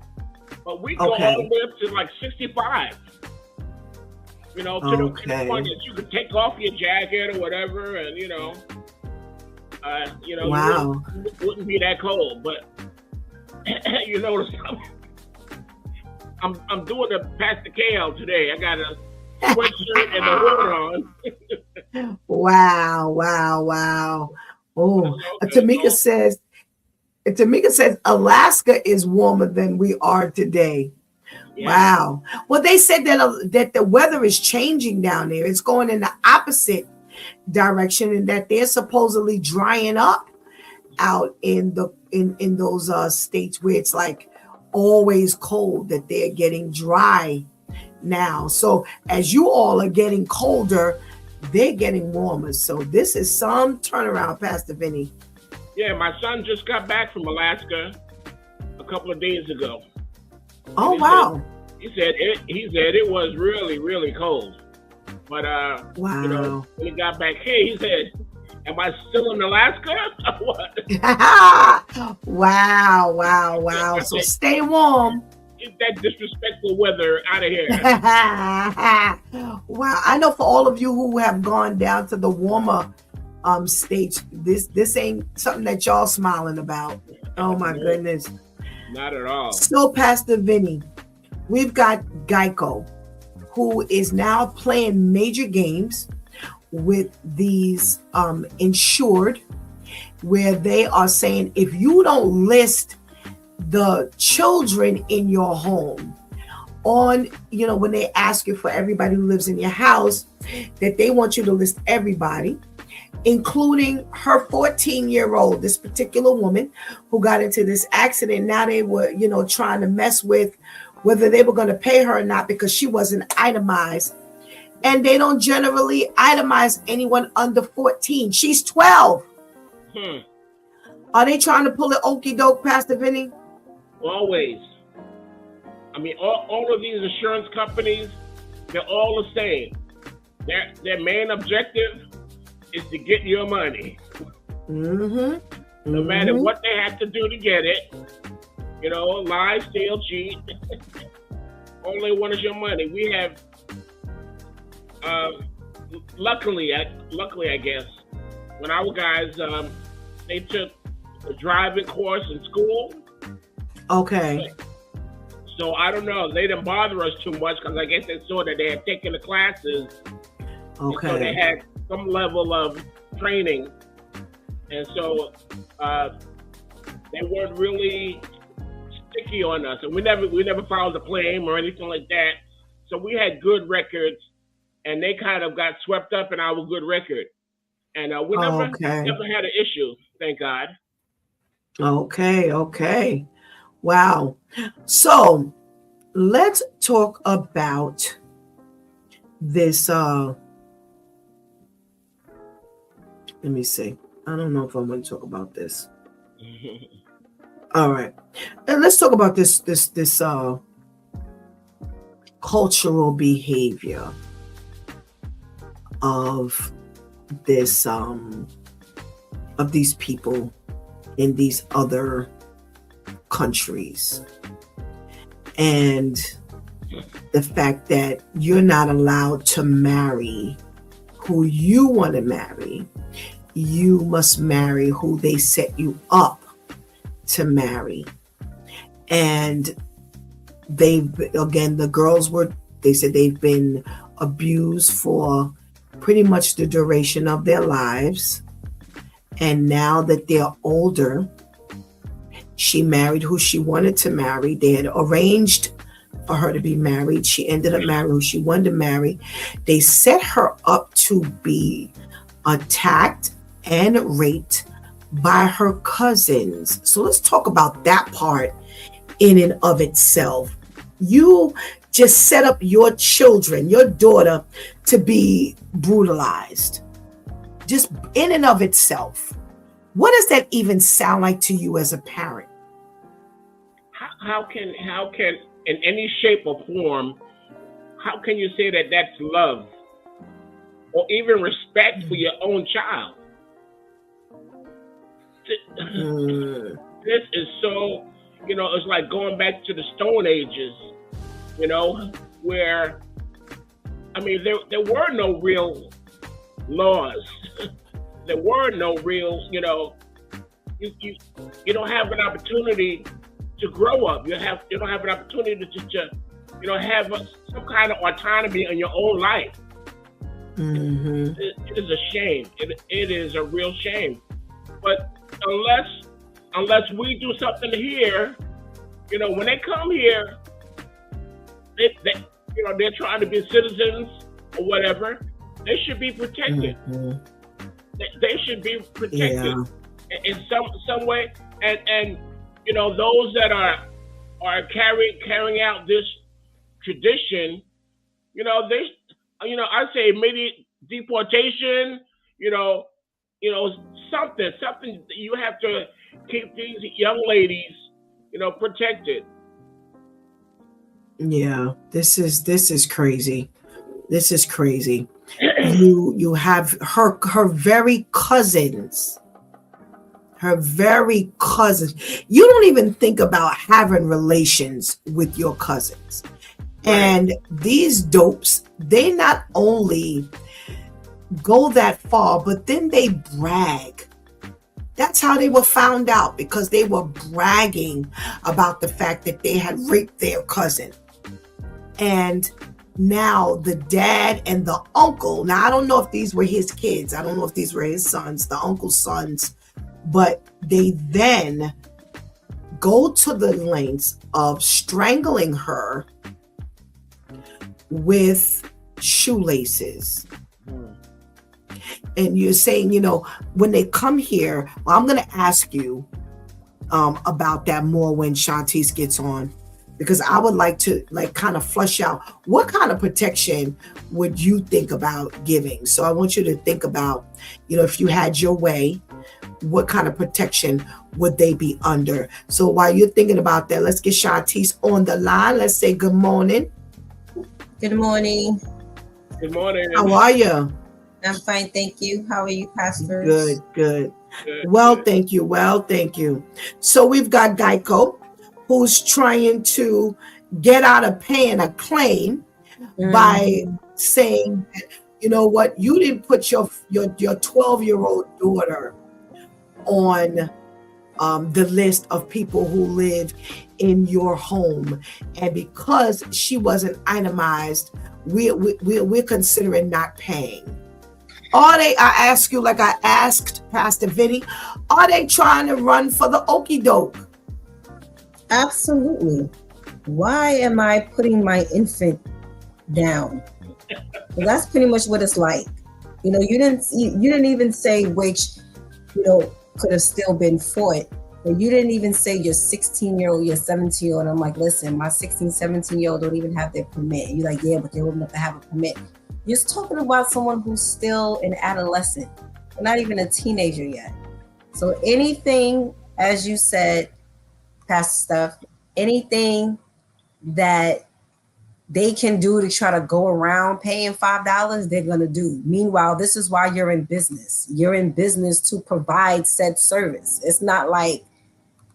but we go all the way up to like 65. To the point that you could take off your jacket or whatever, and wow. It wouldn't be that cold. But I'm doing a Pastor KL today. I got a sweatshirt and a hood on. Wow. Oh, Tamika says Alaska is warmer than we are today. Yeah. Wow. Well, they said that the weather is changing down there. It's going in the opposite direction, and that they're supposedly drying up out in those states where it's like always cold, that they're getting dry now. So as you all are getting colder, they're getting warmer. So this is some turnaround, Pastor Vinny. Yeah, my son just got back from Alaska a couple of days ago. Oh, wow. He said it was really, really cold. But wow. When he got back here, he said, "Am I still in Alaska?" What? Wow. So stay warm. Get that disrespectful weather out of here. Wow. I know for all of you who have gone down to the warmer states, this ain't something that y'all smiling about. Oh my goodness. Not at all. So Pastor Vinny, we've got Geico, who is now playing major games with these insured, where they are saying if you don't list the children in your home on, when they ask you for everybody who lives in your house, that they want you to list everybody. including her 14-year-old, this particular woman who got into this accident. Now they were, trying to mess with whether they were going to pay her or not because she wasn't itemized. And they don't generally itemize anyone under 14. She's 12. Are they trying to pull an okie doke, Pastor Vinny? Always. I mean, all of these insurance companies, they're all the same. Their main objective is to get your money. No matter what they have to do to get it. Lie, steal, cheat. Only one is your money. We have, luckily, I guess, when our guys, they took a driving course in school. Okay. So I don't know. They didn't bother us too much because I guess they saw that they had taken the classes. Okay. So they had some level of training, and so they weren't really sticky on us, and we never filed a claim or anything like that. So we had good records, and they kind of got swept up in our good record, and we never had an issue, thank God. Okay. Wow. So let's talk about this. Let me see. I don't know if I want to talk about this. All right. And let's talk about this cultural behavior of this of these people in these other countries, and the fact that you're not allowed to marry who you want to marry. You must marry who they set you up to marry. And the girls they said they've been abused for pretty much the duration of their lives. And now that they're older, she married who she wanted to marry. They had arranged for her to be married. She ended up marrying who she wanted to marry. They set her up to be attacked and raped by her cousins. So let's talk about that part in and of itself. You just set up your children, your daughter, to be brutalized. Just in and of itself. What does that even sound like to you as a parent? How can in any shape or form, how can you say that that's love or even respect for your own child? This is so, it's like going back to the Stone Ages, where, I mean, there were no real laws. There were no real, you don't have an opportunity to grow up. You don't have an opportunity to have some kind of autonomy in your own life. It is a shame. It is a real shame. But unless we do something here, when they come here, they're trying to be citizens or whatever. They should be protected. They should be protected in some way. And those that are carrying out this tradition, I say immediate deportation. Something. You have to keep these young ladies, protected. Yeah, this is crazy. This is crazy. You have her very cousins. Her very cousins. You don't even think about having relations with your cousins. Right. And these dopes, they not only go that far, but then they brag. That's how they were found out, because they were bragging about the fact that they had raped their cousin. And now the dad and the uncle, now I don't know if these were his kids, I don't know if these were his sons, the uncle's sons, but they then go to the lengths of strangling her with shoelaces. and you're saying, when they come here, well, I'm going to ask you about that more when Shantice gets on, because I would like to kind of flush out what kind of protection would you think about giving. So I want you to think about, if you had your way, what kind of protection would they be under? So while you're thinking about that, let's get Shantice on the line. Let's say good morning. Good morning. Good morning. How are you? I'm fine, thank you. How are you, pastors? Good. Good, Well, good. thank you. Well, thank you. So we've got Geico, who's trying to get out of paying a claim by saying, you know what, you didn't put your 12-year-old daughter on the list of people who live in your home, and because she wasn't itemized, we're considering not paying. Are they, I ask you, like I asked Pastor Vinny, are they trying to run for the okie doke? Absolutely. Why am I putting my infant down? Well, that's pretty much what it's like. You didn't even say which, could have still been fought. But you didn't even say your 16-year-old, your 17-year-old. I'm like, listen, my 16, 17-year-old don't even have their permit. And you're like, yeah, but they're old enough to have a permit. You're talking about someone who's still an adolescent. They're not even a teenager yet. So anything, as you said, Pastor Steph, anything that they can do to try to go around paying $5, they're going to do. Meanwhile, this is why you're in business. You're in business to provide said service. It's not like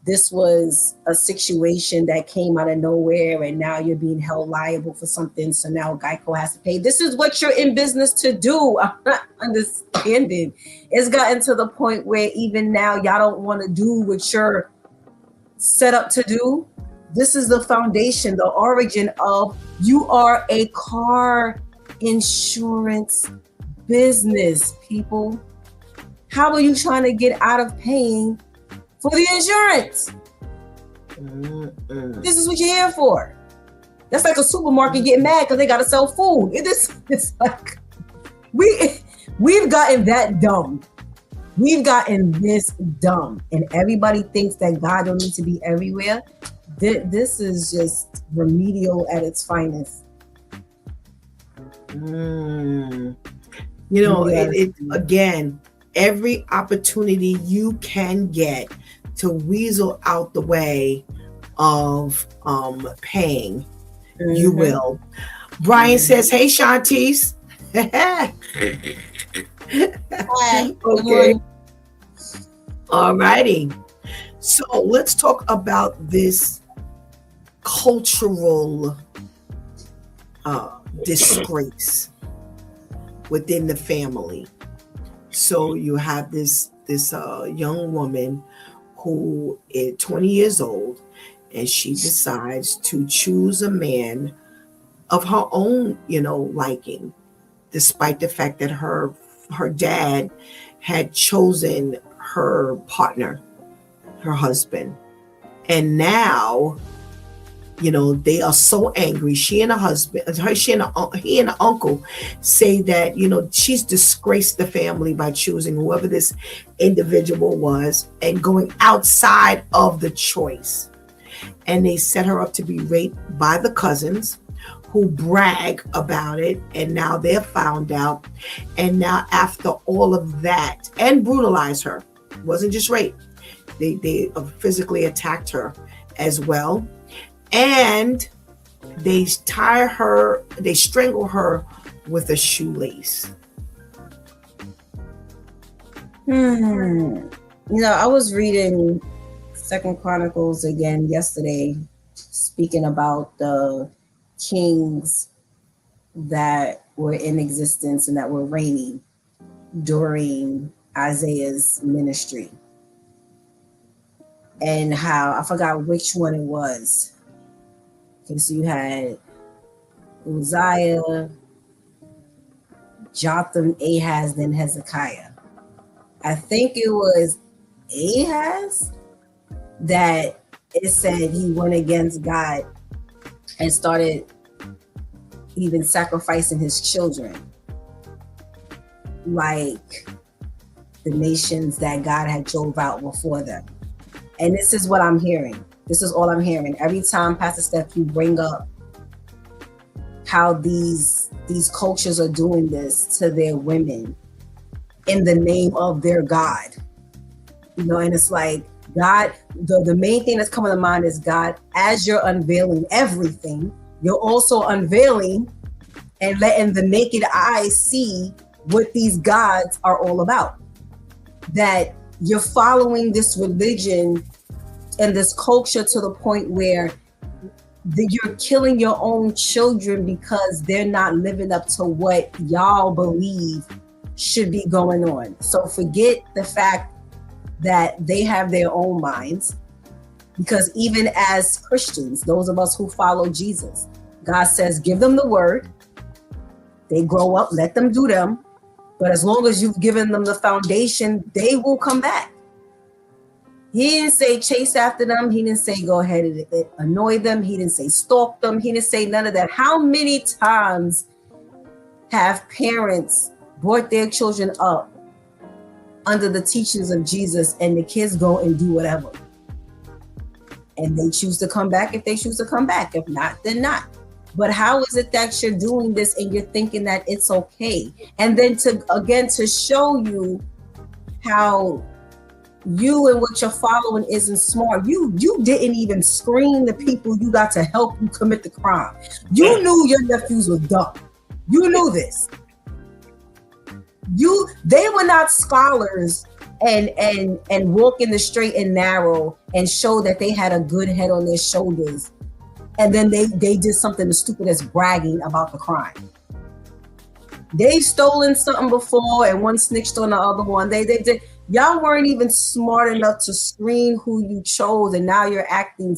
this was a situation that came out of nowhere and now you're being held liable for something. So now Geico has to pay. This is what you're in business to do. I'm not understanding. It's gotten to the point where even now y'all don't want to do what you're set up to do. This is the foundation, the origin of you are a car insurance business, people. How are you trying to get out of paying for the insurance? This is what you're here for. That's like a supermarket getting mad because they got to sell food. It's like we've gotten that dumb. We've gotten this dumb, and everybody thinks that God don't need to be everywhere. This is just remedial at its finest. Again, every opportunity you can get to weasel out the way of paying, you will. Brian says, hey, Shantice. Okay. All righty. So let's talk about this cultural disgrace within the family. So you have this young woman who is 20 years old, and she decides to choose a man of her own, liking, despite the fact that her dad had chosen her partner, her husband. And now, they are so angry. She and her husband, he and the uncle say that, she's disgraced the family by choosing whoever this individual was and going outside of the choice. And they set her up to be raped by the cousins, who brag about it, and now they're found out. And now after all of that, and brutalize her, it wasn't just rape, they physically attacked her as well. And they strangle her with a shoelace. I was reading 2nd Chronicles again yesterday, speaking about the kings that were in existence and that were reigning during Isaiah's ministry. And how, I forgot which one it was. Okay, so you had Uzziah, Jotham, Ahaz, then Hezekiah. I think it was Ahaz that it said he went against God and started even sacrificing his children. like the nations that God had drove out before them. And this is what I'm hearing. This is all I'm hearing. Every time, Pastor Steph, you bring up how these cultures are doing this to their women in the name of their God. You know, and it's like God, the main thing that's coming to mind is God, as you're unveiling everything, you're also unveiling and letting the naked eye see what these gods are all about. That you're following this religion and this culture to the point where you're killing your own children because they're not living up to what y'all believe should be going on. So forget the fact that they have their own minds, because even as Christians, those of us who follow Jesus, God says, give them the word. They grow up, let them do them. But as long as you've given them the foundation, they will come back. He didn't say chase after them. He didn't say go ahead and annoy them. He didn't say stalk them. He didn't say none of that. How many times have parents brought their children up under the teachings of Jesus and the kids go and do whatever? And they choose to come back if they choose to come back. If not, then not. But how is it that you're doing this and you're thinking that it's okay? And then to show you how you and what you're following isn't smart. You didn't even screen the people you got to help you commit the crime. You knew your nephews were dumb. You knew this. They were not scholars and walk in the straight and narrow and show that they had a good head on their shoulders. And then they did something as stupid as bragging about the crime. They've stolen something before and one snitched on the other one. They did. Y'all weren't even smart enough to screen who you chose, and now you're acting.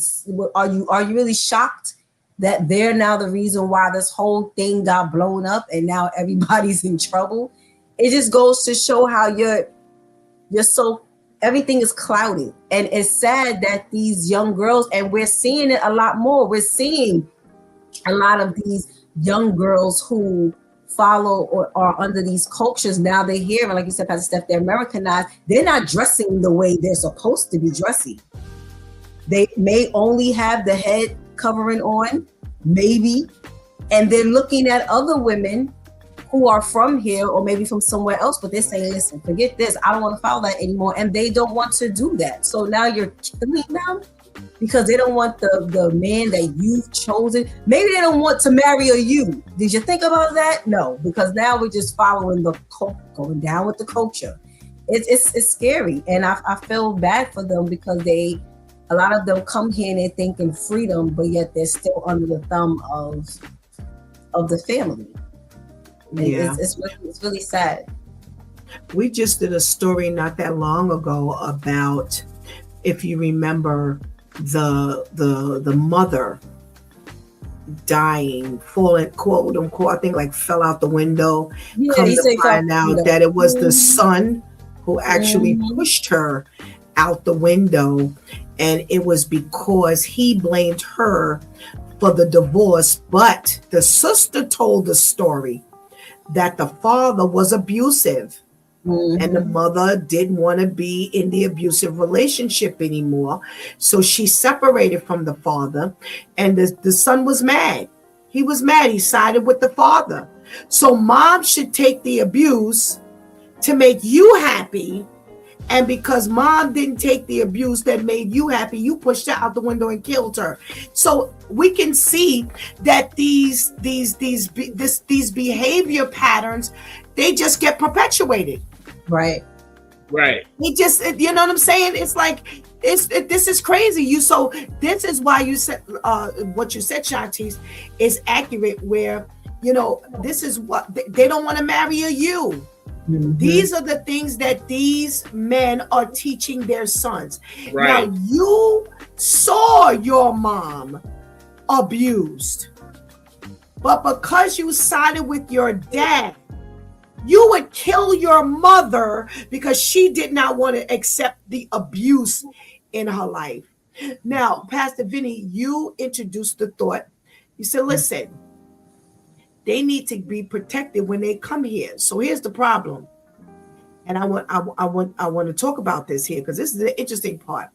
Are you really shocked that they're now the reason why this whole thing got blown up and now everybody's in trouble? It just goes to show how you're so, everything is clouded. And it's sad that these young girls, and we're seeing it a lot more. We're seeing a lot of these young girls who follow or are under these cultures. Now they're here, and like you said, Pastor Steph, they're Americanized. They're not dressing the way they're supposed to be dressing. They may only have the head covering on, maybe, and they're looking at other women who are from here or maybe from somewhere else, but they're saying, listen, forget this. I don't want to follow that anymore. And they don't want to do that. So now you're killing them because they don't want the man that you've chosen. Maybe they don't want to marry you. Did you think about that? No, because now we're just following going down with the culture. It's scary. And I feel bad for them because a lot of them come here and they're thinking freedom, but yet they're still under the thumb of the family. Yeah. It's really sad. We just did a story not that long ago about, if you remember, the mother dying, falling, quote unquote, I think like fell out the window. Yeah, come to find out that it was the son who actually pushed her out the window, and it was because he blamed her for the divorce. But the sister told the story that the father was abusive, and the mother didn't want to be in the abusive relationship anymore. So she separated from the father, and the son was mad. He was mad. He sided with the father. So mom should take the abuse to make you happy. And because mom didn't take the abuse that made you happy, you pushed her out the window and killed her. So we can see that these behavior patterns, they just get perpetuated. Right. They just, you know what I'm saying? It's like, this is crazy. So this is why you said what you said, Shantice, is accurate. Where, this is what they don't want to marry you. These are the things that these men are teaching their sons. Right. Now, you saw your mom abused, but because you sided with your dad, you would kill your mother because she did not want to accept the abuse in her life. Now, Pastor Vinny, you introduced the thought. You said, listen, they need to be protected when they come here. So here's the problem. and I want to talk about this here because this is the interesting part.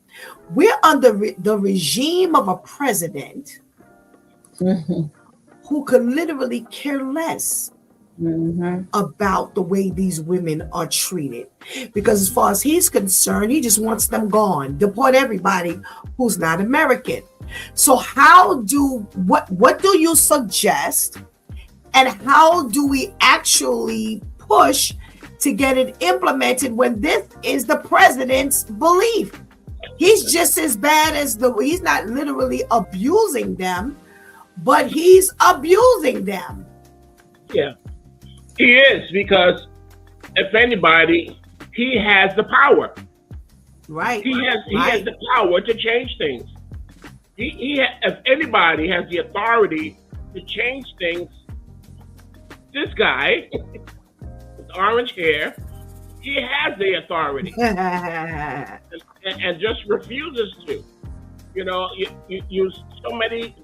We're under the regime of a president who could literally care less about the way these women are treated, because as far as he's concerned, he just wants them gone, deport everybody who's not American. So what do you suggest, and how do we actually push to get it implemented when this is the president's belief? He's just as bad as he's not literally abusing them, but he's abusing them. Yeah, he is, because if anybody, he has the power. Right. He has the power to change things. If anybody has the authority to change things, this guy with orange hair, he has the authority, and just refuses to. You know, you so many,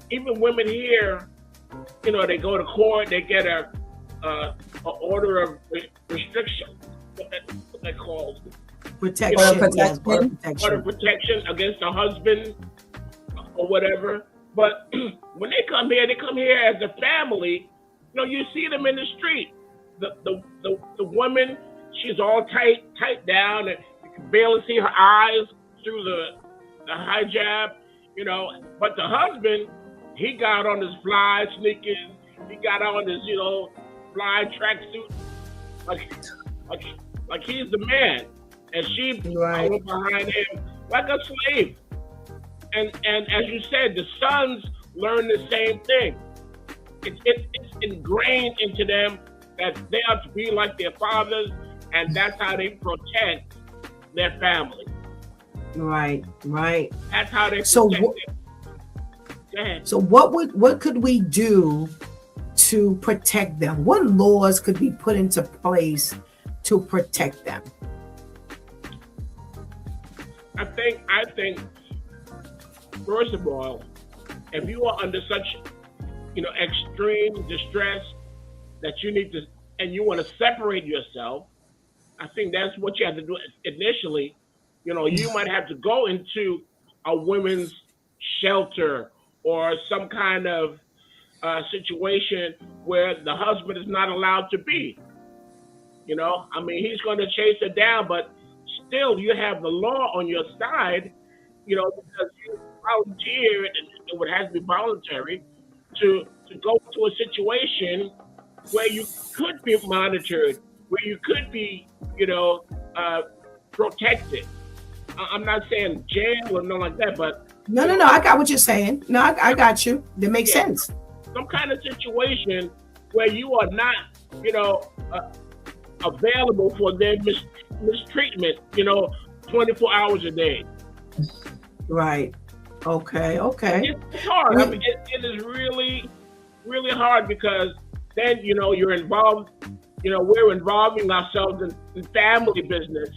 even women here, you know, they go to court, they get a order of restriction, what they call protection, order of protection against a husband or whatever. But when they come here as a family. You know, you see them in the street. The woman, she's all tight down, and you can barely see her eyes through the hijab. You know, but the husband, he got on his fly sneakers, he got on his, you know, fly tracksuit, like he's the man, and she followed behind him like a slave. And as you said, the sons learn the same thing. It's ingrained into them that they have to be like their fathers, and that's how they protect their family. Right. That's how they protect it. Go ahead. So what could we do to protect them? What laws could be put into place to protect them? I think first of all, if you are under such, you know, extreme distress that you need to, and you want to separate yourself, I think that's what you have to do initially. You know, you might have to go into a women's shelter or some kind of situation where the husband is not allowed to be. You know, I mean, he's going to chase her down, but still you have the law on your side, you know, because you volunteered, and it would have to be voluntary to go to a situation where you could be monitored, where you could be, you know, protected. I'm not saying jail or nothing like that, but no, I got what you're saying. No, I got you. That makes sense. Some kind of situation where you are not, you know, available for their mistreatment, you know, 24 hours a day. Right. Okay. It's hard. I mean, it is really, really hard, because then, you know, you're involved, you know, we're involving ourselves in family business,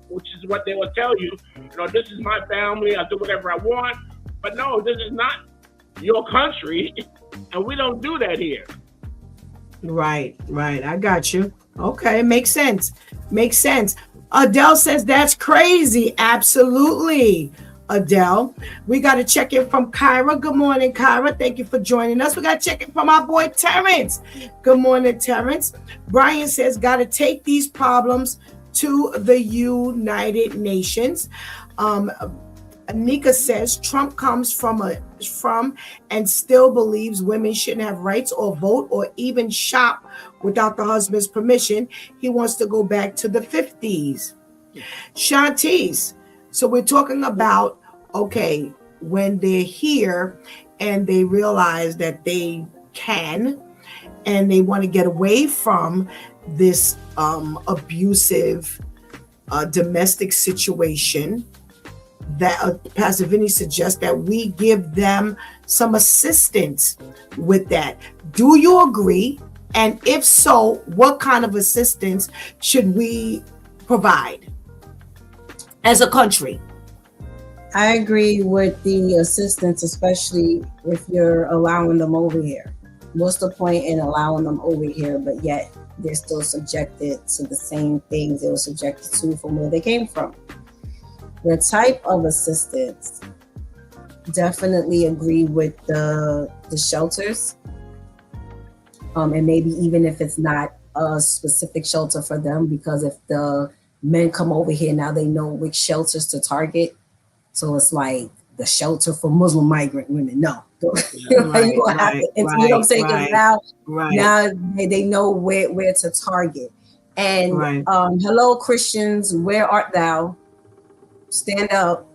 which is what they will tell you. You know, this is my family, I do whatever I want. But no, this is not your country, and we don't do that here. Right. I got you. Okay, makes sense. Adele says that's crazy. Absolutely, Adele. We got to check in from Kyra. Good morning, Kyra. Thank you for joining us. We got to check in from our boy Terrence. Good morning, Terrence. Brian says got to take these problems to the United Nations. Anika says Trump comes from and still believes women shouldn't have rights or vote or even shop without the husband's permission. He wants to go back to the 50s. Shantice, so we're talking about, okay, when they're here and they realize that they can and they want to get away from this abusive domestic situation, that Pastor Vinny suggests that we give them some assistance with that. Do you agree? And if so, what kind of assistance should we provide as a country? I agree with the assistance, especially if you're allowing them over here. What's the point in allowing them over here, but yet they're still subjected to the same things they were subjected to from where they came from. The type of assistance, definitely agree with the shelters. And maybe even if it's not a specific shelter for them, because if the men come over here, now they know which shelters to target. So it's like the shelter for Muslim migrant women. No. You know what I'm saying? Because now they know where to target. And hello, Christians, where art thou? Stand up.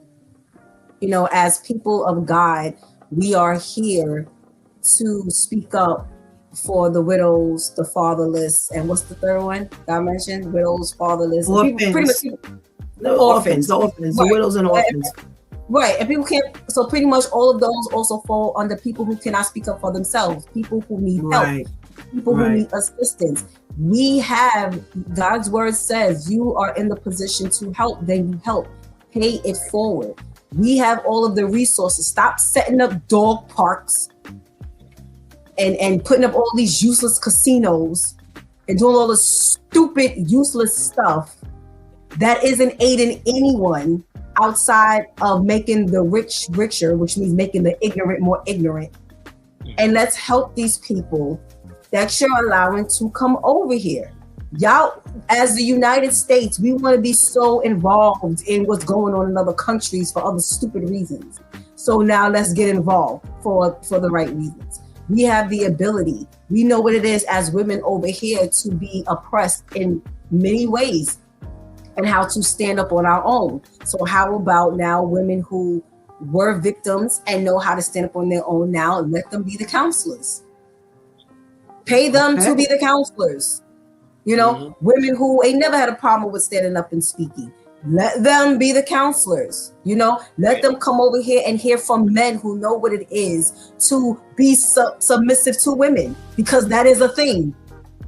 You know, as people of God, we are here to speak up for the widows, the fatherless, and what's the third one God mentioned? Widows, fatherless, orphans. Orphans, the widows and orphans. Right, and people can't. So pretty much all of those also fall under people who cannot speak up for themselves, people who need help, people who need assistance. We have, God's word says, you are in the position to help, then you help. Pay it forward. We have all of the resources. Stop setting up dog parks and putting up all these useless casinos and doing all this stupid, useless stuff that isn't aiding anyone outside of making the rich richer, which means making the ignorant more ignorant. And let's help these people that you're allowing to come over here. Y'all, as the United States, we want to be so involved in what's going on in other countries for other stupid reasons. So now let's get involved for the right reasons. We have the ability. We know what it is as women over here to be oppressed in many ways and how to stand up on our own. So how about now women who were victims and know how to stand up on their own now, let them be the counselors. Pay them to be the counselors. You know, women who ain't never had a problem with standing up and speaking. Let them be the counselors, you know, let them come over here and hear from men who know what it is to be submissive to women, because that is a thing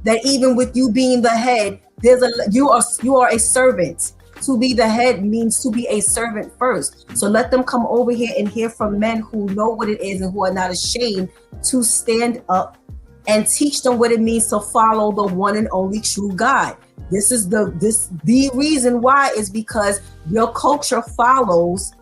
that even with you being the head, you are a servant. To be the head means to be a servant first. So let them come over here and hear from men who know what it is and who are not ashamed to stand up and teach them what it means to follow the one and only true God. This is the reason why is because your culture follows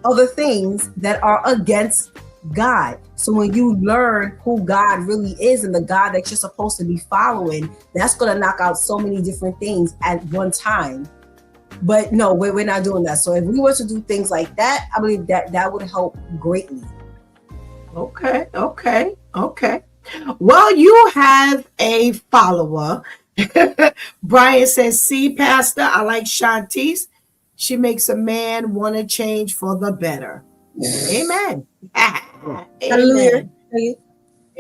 other things that are against God. So when you learn who God really is and the God that you're supposed to be following, that's going to knock out so many different things at one time. But no, we're not doing that. So if we were to do things like that, I believe that would help greatly. Okay. Well, you have a follower. Brian says, see, Pastor, I like Shantice. She makes a man want to change for the better. Amen. Amen.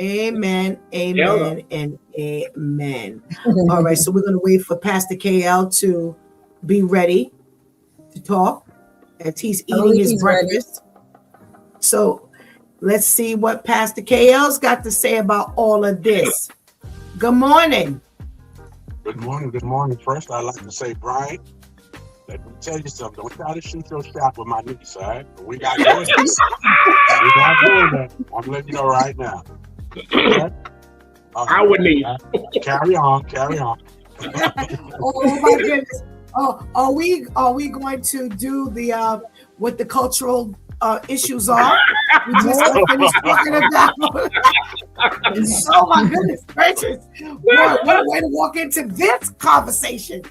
Amen. Amen. And amen. All right. So we're going to wait for Pastor KL to be ready to talk as he's eating his breakfast. Ready. So let's see what Pastor KL's got to say about all of this. Good morning. Good morning. First, I'd like to say, Brian, let me tell you something. Don't try to shoot your shot with my niece, all right? We not doing that. We're not doing that. I'm letting you know right now. Okay? I would need. Carry on. Oh my goodness. Oh, are we going to do the what the cultural issues are? We just finished talking about. Oh my goodness gracious! What a way to walk into this conversation.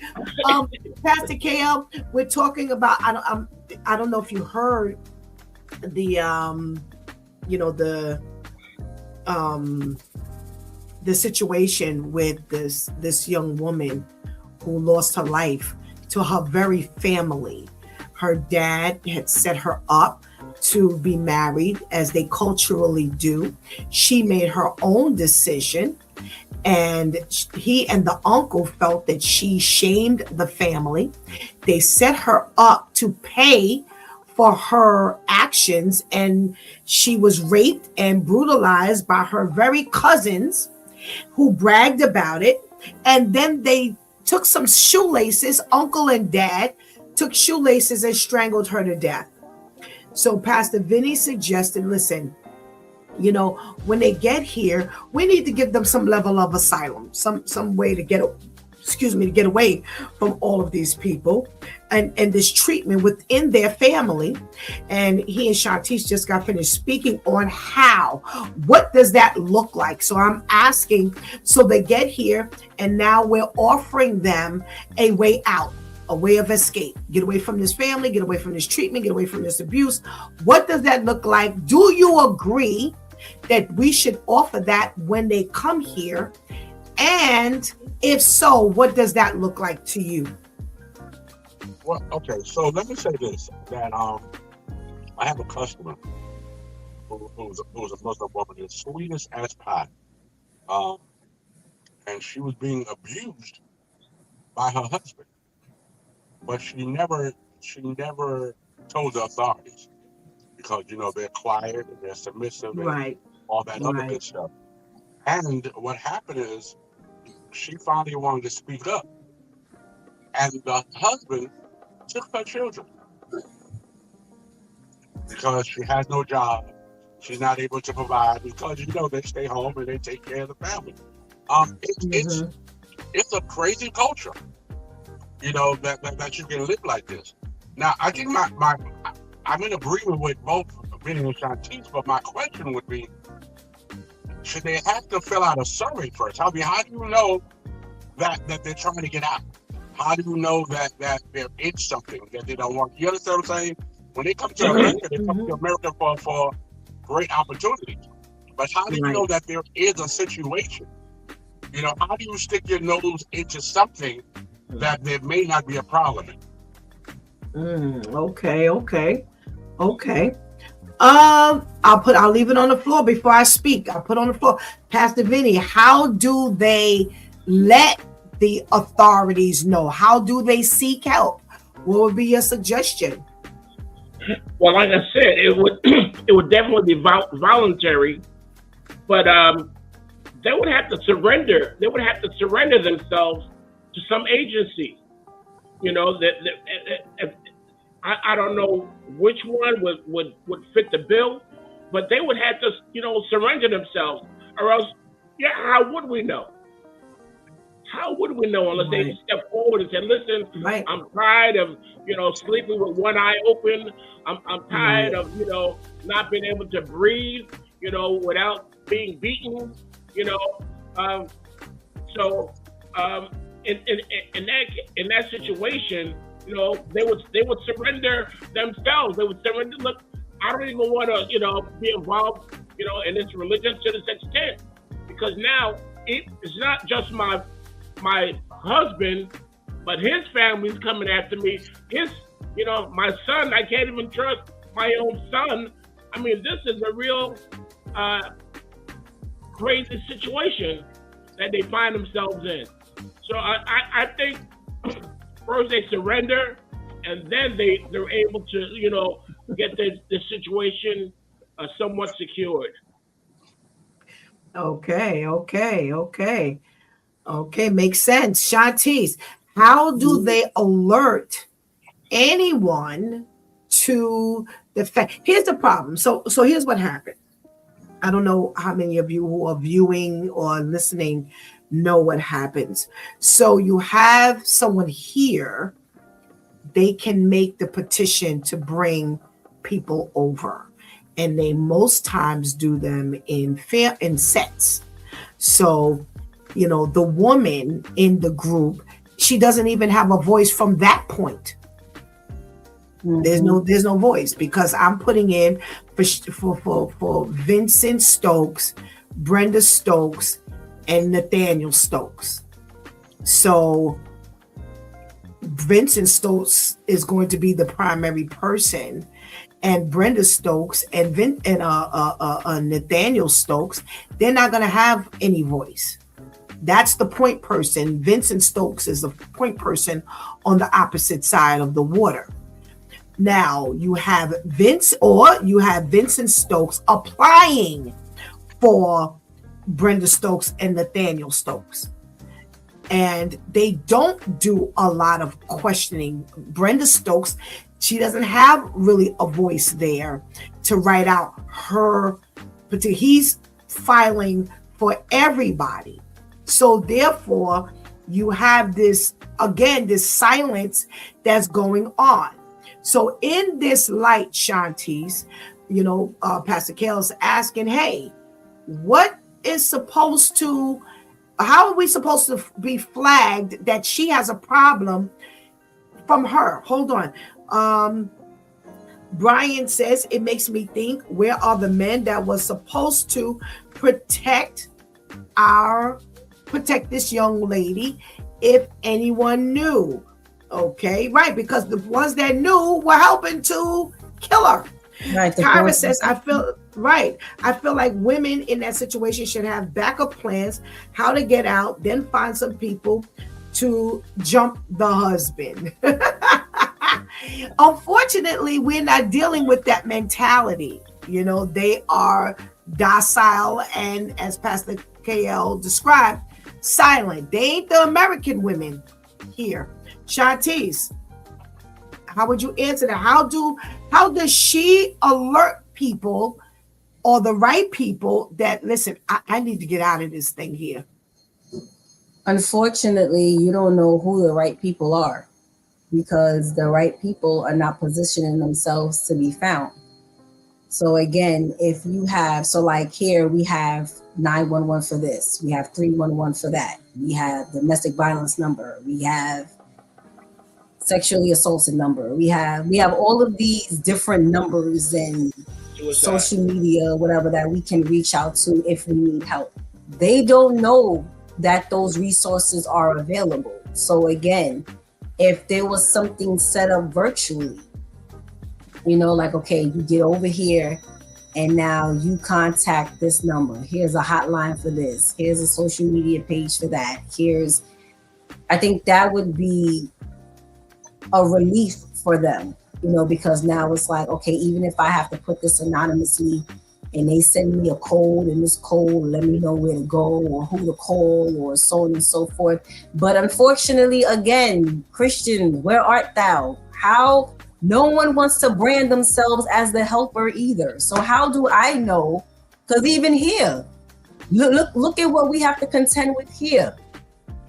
Pastor KL, we're talking about. I don't know if you heard the the situation with this young woman who lost her life to her very family. Her dad had set her up to be married, as they culturally do. She made her own decision, and he and the uncle felt that she shamed the family. They set her up to pay for her actions, and she was raped and brutalized by her very cousins who bragged about it. And then they took some shoelaces, uncle and dad took shoelaces and strangled her to death. So Pastor Vinny suggested, listen, You know, when they get here, we need to give them some level of asylum, some way to get, excuse me, to get away from all of these people and this treatment within their family. And he and Shantice just got finished speaking on what does that look like? So I'm asking, so they get here and now we're offering them a way out, a way of escape, get away from this family, get away from this treatment, get away from this abuse. What does that look like? Do you agree that we should offer that when they come here? And if so, what does that look like to you? Well, okay, so let me say this, that I have a customer who's a Muslim woman, the sweetest as pie. And she was being abused by her husband. But she never told the authorities because they're quiet and they're submissive and Right. all that other Right. good stuff. And what happened is she finally wanted to speak up, and the husband took her children because she has no job. She's not able to provide because they stay home and they take care of the family. It's a crazy culture, that you can live like this. Now, I think I'm in agreement with both Vinny and Shantice, but my question would be, should they have to fill out a survey first? I mean, how do you know that they're trying to get out? How do you know that they're in something that they don't want? You understand what I'm saying? When they come to America, they come to America for great opportunities. But how do you know that there is a situation? How do you stick your nose into something that there may not be a problem in? Okay. I'll leave it on the floor before I speak. I'll put on the floor. Pastor Vinny, how do they let the authorities know? How do they seek help? What would be your suggestion? Well, like I said, it would definitely be voluntary, but they would have to surrender. They would have to surrender themselves to some agency. I don't know which one would fit the bill, but they would have to, surrender themselves, or else, how would we know? How would we know unless they step forward and say, "Listen, I'm tired of, sleeping with one eye open. I'm tired of, not being able to breathe, without being beaten, So, in that situation, they would surrender themselves. They would surrender. Look, I don't even want to, be involved, in this religion to this extent, because now it's not just my husband, but his family's coming after me. My son, I can't even trust my own son. I mean, this is a real crazy situation that they find themselves in. So I think first they surrender, and then they're able to, get the situation somewhat secured. Okay, makes sense. Shantice, how do they alert anyone to the fact? Here's the problem. So here's what happened. I don't know how many of you who are viewing or listening know what happens. So you have someone here, they can make the petition to bring people over. And they most times do them in sets. So, the woman in the group, she doesn't even have a voice from that point. There's no voice, because I'm putting in for Vincent Stokes, Brenda Stokes, and Nathaniel Stokes. So Vincent Stokes is going to be the primary person, and Brenda Stokes and Nathaniel Stokes, they're not going to have any voice. That's the point person. Vincent Stokes is the point person on the opposite side of the water. Now you have Vincent Stokes applying for Brenda Stokes and Nathaniel Stokes. And they don't do a lot of questioning. Brenda Stokes, she doesn't have really a voice there to write out her he's filing for everybody. So therefore, you have this, again, this silence that's going on. So in this light, Shantice, Pastor Kale's asking, hey, what is supposed to, how are we supposed to be flagged that she has a problem from her? Hold on. Brian says, it makes me think, where are the men that was supposed to protect this young lady, if anyone knew? Okay, right, because the ones that knew were helping to kill her. Right. Tyra says, I feel like women in that situation should have backup plans, how to get out, then find some people to jump the husband. Unfortunately, we're not dealing with that mentality. They are docile and, as Pastor KL described, silent. They ain't the American women here. Shantice, how would you answer that? How does she alert people, or the right people, that, listen, I need to get out of this thing here? Unfortunately, you don't know who the right people are, because the right people are not positioning themselves to be found. So again, if you have, so like here we have 911 for this, we have 311 for that, we have domestic violence number, we have sexually assaulted number, we have all of these different numbers and social media, whatever, that we can reach out to if we need help. They don't know that those resources are available. So again, if there was something set up virtually, like, okay, you get over here and now you contact this number. Here's a hotline for this. Here's a social media page for that. I think that would be a relief for them, because now it's like, okay, even if I have to put this anonymously and they send me a code, and this code let me know where to go or who to call or so on and so forth. But unfortunately, again, Christian, where art thou? How? No one wants to brand themselves as the helper either. So how do I know? Because even here, look at what we have to contend with here.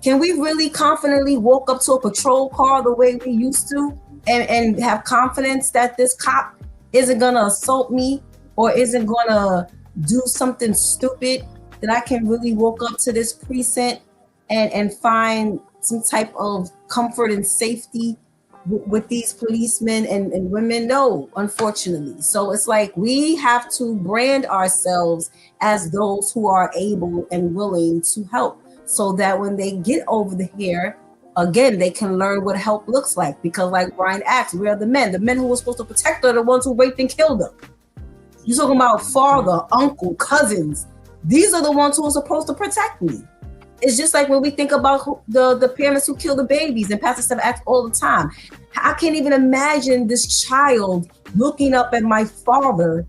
Can we really confidently walk up to a patrol car the way we used to and have confidence that this cop isn't gonna assault me or isn't gonna do something stupid, that I can really walk up to this precinct and find some type of comfort and safety with these policemen and women? No, unfortunately. So it's like we have to brand ourselves as those who are able and willing to help, so that when they get over here, again, they can learn what help looks like. Because like Brian asked, where are the men? The men who were supposed to protect her are the ones who raped and killed her. You're talking about father, uncle, cousins. These are the ones who are supposed to protect me. It's just like when we think about the parents who kill the babies, and Pastor Steph asks all the time. I can't even imagine this child looking up at my father,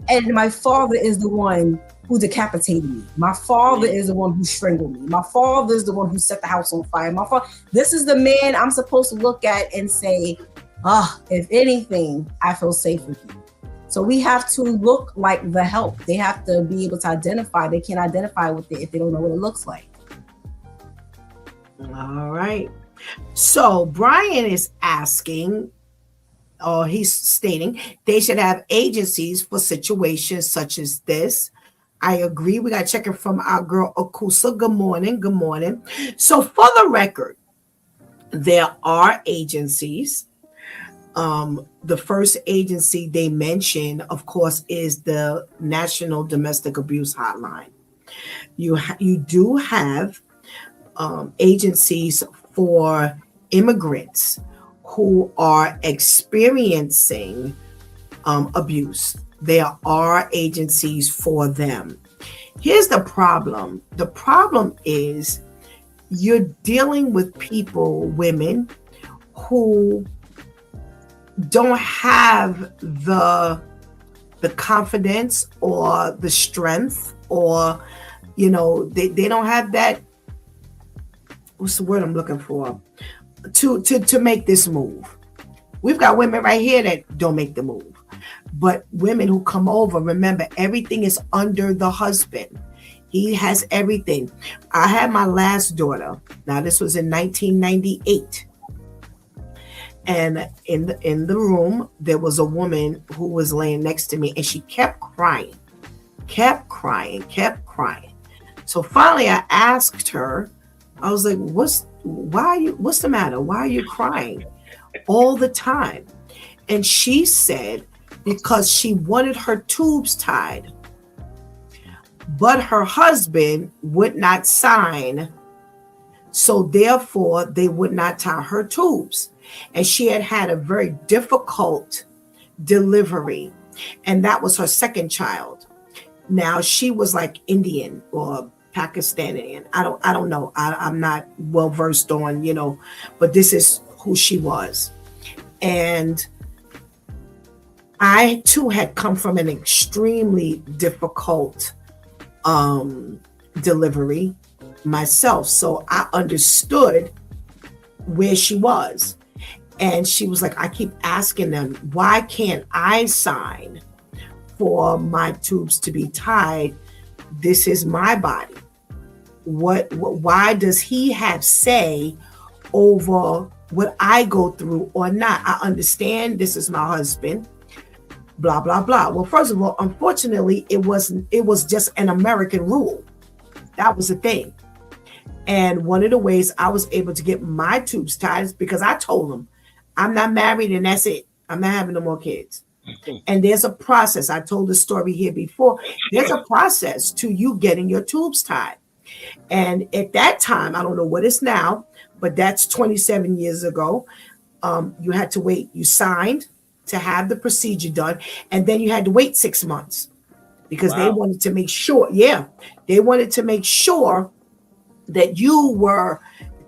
and my father is the one who decapitated me. My father is the one who strangled me. My father is the one who set the house on fire. This is the man I'm supposed to look at and say, if anything, I feel safe with you. So we have to look like the help. They have to be able to identify. They can't identify with it if they don't know what it looks like. All right. So Brian is asking, or he's stating, they should have agencies for situations such as this. I agree. We got to check it from our girl Akusa. Good morning. Good morning. So for the record, there are agencies. The first agency they mention, of course, is the National Domestic Abuse Hotline. You do have agencies for immigrants who are experiencing abuse. There are agencies for them. Here's the problem. The problem is you're dealing with people, women, who don't have the confidence or the strength, or they don't have that, what's the word I'm looking for, to make this move. We've got women right here that don't make the move. But women who come over, remember, everything is under the husband. He has everything. I had my last daughter. Now, this was in 1998. And in the room, there was a woman who was laying next to me, and she kept crying. So finally I asked her, I was like, what's the matter? Why are you crying all the time? And she said, because she wanted her tubes tied, but her husband would not sign. So therefore they would not tie her tubes. And she had a very difficult delivery. And that was her second child. Now she was like Indian or Pakistani. I don't know. I'm not well versed on, but this is who she was. And I too had come from an extremely difficult delivery myself. So I understood where she was. And she was like, I keep asking them, why can't I sign for my tubes to be tied? This is my body. Why does he have say over what I go through or not? I understand this is my husband, blah, blah, blah. Well, first of all, unfortunately, it was just an American rule. That was the thing. And one of the ways I was able to get my tubes tied is because I told him, I'm not married and that's it. I'm not having no more kids. And there's a process. I told the story here before. There's a process to you getting your tubes tied. And at that time, I don't know what it's now, but that's 27 years ago. You had to wait. You signed to have the procedure done. And then you had to wait 6 months because they wanted to make sure. Yeah, they wanted to make sure that you were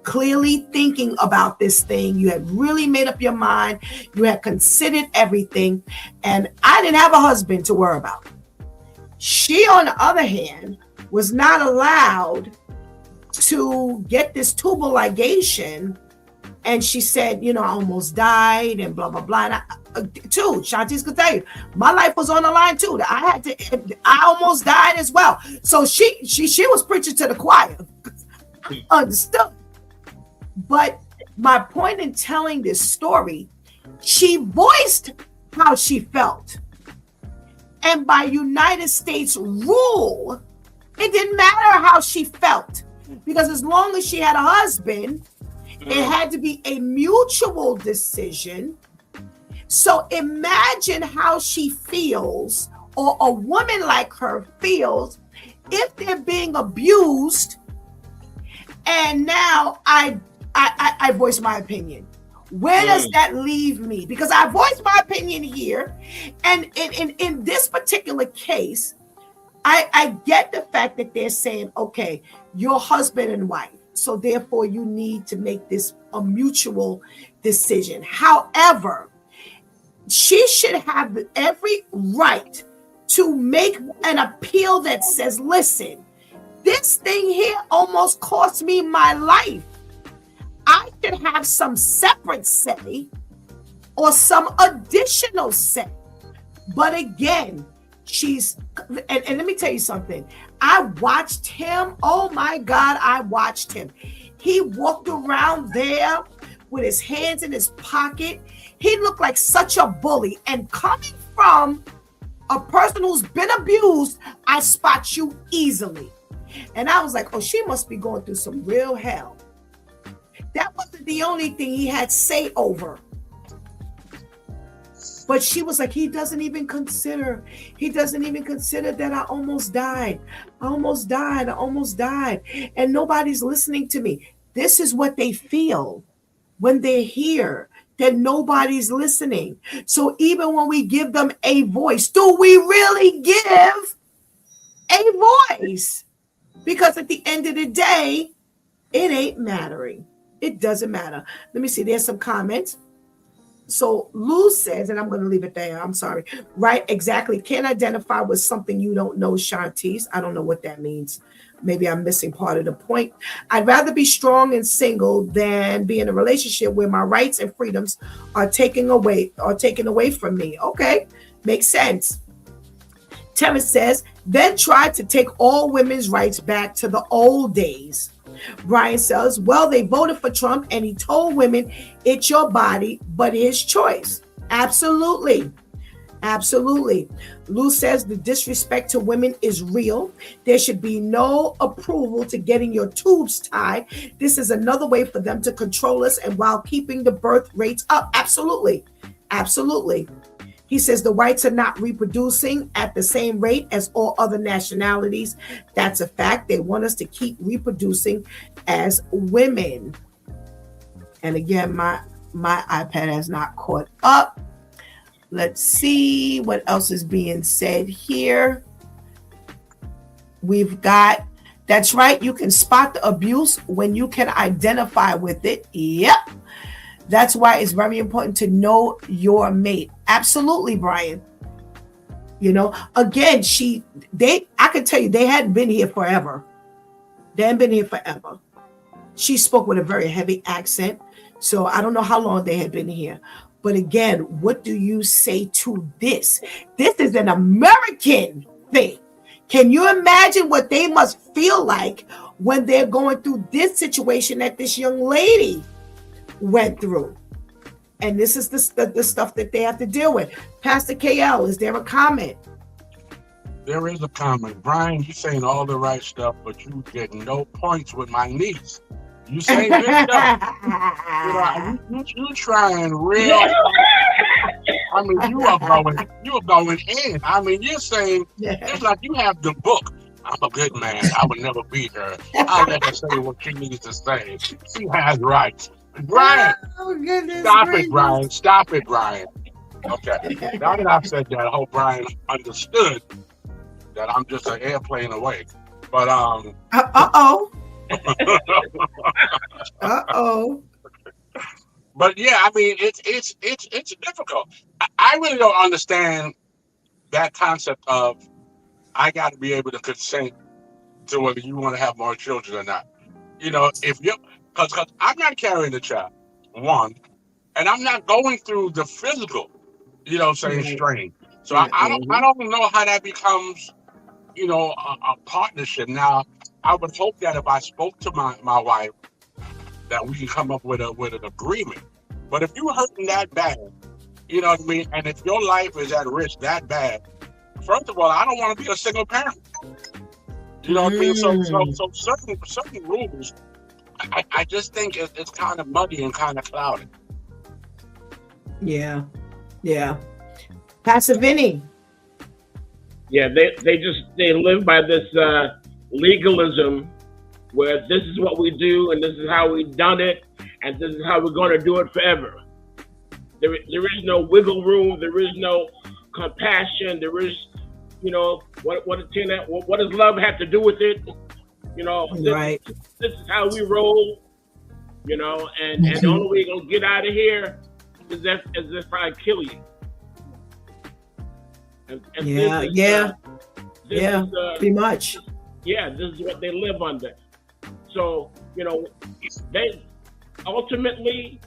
clearly thinking about this thing. You had really made up your mind. You had considered everything. And I didn't have a husband to worry about. She, on the other hand, was not allowed to get this tubal ligation. And she said, I almost died and blah, blah, blah. And too, Shanti's could tell you, my life was on the line too. I almost died as well. So she was preaching to the choir. I understood. But my point in telling this story, she voiced how she felt. And by United States rule, it didn't matter how she felt. Because as long as she had a husband, it had to be a mutual decision. So imagine how she feels, or a woman like her feels, if they're being abused. And now I voice my opinion. Where does that leave me? Because I voiced my opinion here. And in this particular case, I get the fact that they're saying, okay, you're husband and wife. So therefore you need to make this a mutual decision. However, she should have every right to make an appeal that says, listen, this thing here almost cost me my life. I should have some separate say or some additional say. But again, and let me tell you something. I watched him. Oh my God, I watched him. He walked around there with his hands in his pocket. He looked like such a bully. And coming from a person who's been abused, I spot you easily. And I was like, oh, she must be going through some real hell. That wasn't the only thing he had say over. But she was like, he doesn't even consider that I almost died. I almost died. And nobody's listening to me. This is what they feel when they're here, that nobody's listening. So even when we give them a voice, do we really give a voice? Because at the end of the day, it ain't mattering. It doesn't matter. Let me see. There's some comments. So Lou says, and I'm going to leave it there. I'm sorry. Right, exactly. Can't identify with something you don't know, Shantice. I don't know what that means. Maybe I'm missing part of the point. I'd rather be strong and single than be in a relationship where my rights and freedoms are taken away from me. Okay, makes sense. Terrence says, then try to take all women's rights back to the old days. Brian says, well, they voted for Trump and he told women it's your body, but his choice. Absolutely. Absolutely. Lou says the disrespect to women is real. There should be no approval to getting your tubes tied. This is another way for them to control us and while keeping the birth rates up. Absolutely. Absolutely. He says the whites are not reproducing at the same rate as all other nationalities. That's a fact. They want us to keep reproducing as women. And again, my iPad has not caught up. Let's see what else is being said here. We've got, that's right, you can spot the abuse when you can identify with it. Yep. That's why it's very important to know your mate. Absolutely, Brian. You know, again, I can tell you they hadn't been here forever. They hadn't been here forever. She spoke with a very heavy accent. So I don't know how long they had been here. But again, what do you say to this? This is an American thing. Can you imagine what they must feel like when they're going through this situation that this young lady went through? And this is the stuff that they have to deal with. Pastor KL, is there a comment? There is a comment. Brian, you saying all the right stuff, but you get no points with my niece. You say this stuff. You trying real. I mean, you are going in. I mean, you're saying it's like you have the book. I'm a good man. I would never beat her. I'll let her say what she needs to say. She has rights. Brian, stop it, Brian. Stop it, Brian. Okay. Now that I've said that, I hope Brian understood that I'm just an airplane away. But Uh-oh. But yeah, I mean, it's difficult. I really don't understand that concept of I got to be able to consent to whether you want to have more children or not. You know, if you because I'm not carrying the child, one, and I'm not going through the physical, strain. So I don't know how that becomes, a partnership. Now, I would hope that if I spoke to my wife, that we can come up with an agreement. But if you're hurting that bad, you know what I mean, and if your life is at risk that bad, first of all, I don't want to be a single parent. You know what I mean? So certain rules, I just think it's kind of muddy and kind of clouded. Yeah. Pastor Vinny. Yeah, they live by this legalism where this is what we do and this is how we've done it and this is how we're going to do it forever. There is no wiggle room. There is no compassion. There is, what does love have to do with it? Right. This is how we roll, and the only way you're going to get out of here is if I kill you. And pretty much. Yeah, this is what they live under. So, they ultimately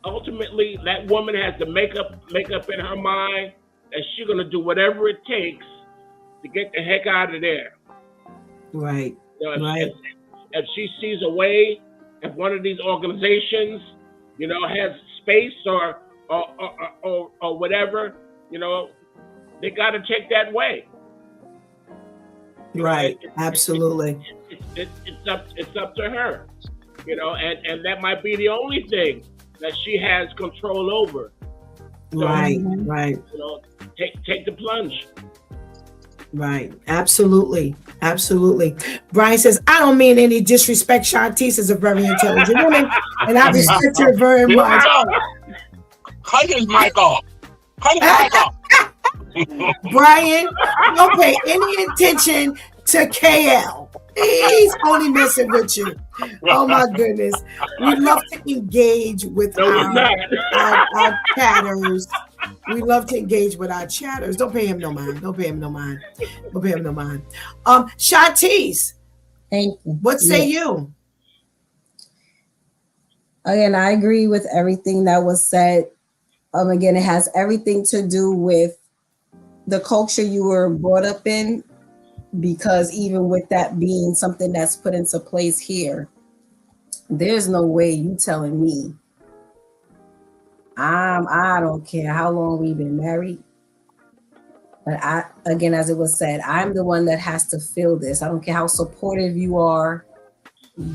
that woman has to make up in her mind that she's gonna do whatever it takes to get the heck out of there. Right. If she sees a way, if one of these organizations, has space or whatever, they got to take that way. Right. Absolutely. It's up to her, and that might be the only thing that she has control over. So, right. Take the plunge. Right. Absolutely. Brian says, I don't mean any disrespect. Shantice is a very intelligent woman, and I respect her very much. Cut his mic off. Brian, don't pay any attention to KL. He's only messing with you. Oh my goodness. We love to engage with No, he's not. our chatters. We love to engage with our chatters. Don't pay him no mind. Don't pay him no mind. Don't pay him no mind. Shantice, Thank you. what say you? Again, I agree with everything that was said. Again, it has everything to do with the culture you were brought up in, because even with that being something that's put into place here, there's no way you telling me I don't care how long we've been married. But again, as it was said, I'm the one that has to feel this. I don't care how supportive you are.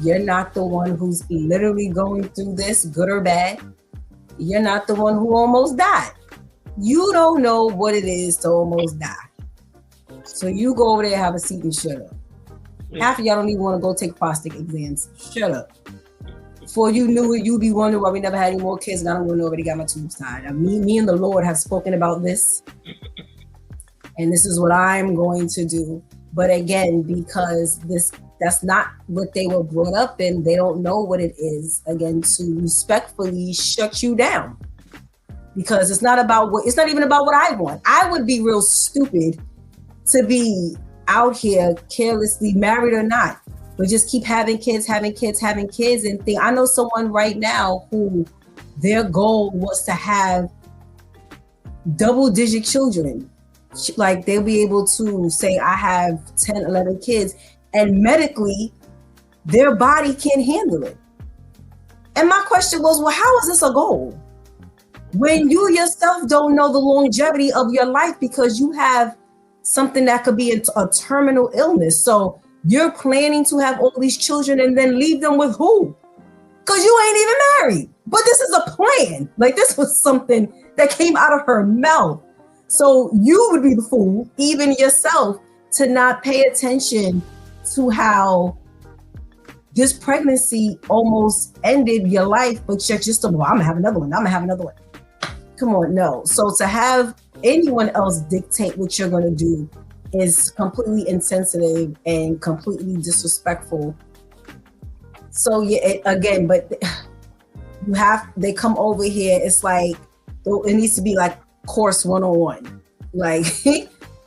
You're not the one who's literally going through this, good or bad. You're not the one who almost died. You don't know what it is to almost die. So you go over there, have a seat, and shut up. Half of y'all don't even want to go take prostate exams. Shut up. Before you knew it, you'd be wondering why we never had any more kids, and I don't want to know already got my tubes tied. Me and the Lord have spoken about this, and this is what I'm going to do. But again, because that's not what they were brought up in, they don't know what it is, again, to respectfully shut you down. Because it's not even about what I want. I would be real stupid to be out here carelessly, married or not, but just keep having kids, and think. I know someone right now who their goal was to have double-digit children. Like, they'll be able to say, I have 10, 11 kids, and medically, their body can't handle it. And my question was, well, how is this a goal? When you yourself don't know the longevity of your life because you have something that could be a terminal illness. So you're planning to have all these children and then leave them with who? Because you ain't even married. But this is a plan. Like, this was something that came out of her mouth. So you would be the fool, even yourself, to not pay attention to how this pregnancy almost ended your life, but you're just, well, I'm gonna have another one. Come on, no. So to have anyone else dictate what you're gonna do is completely insensitive and completely disrespectful. So yeah, again, but they come over here, it's like, it needs to be like course 101. Like,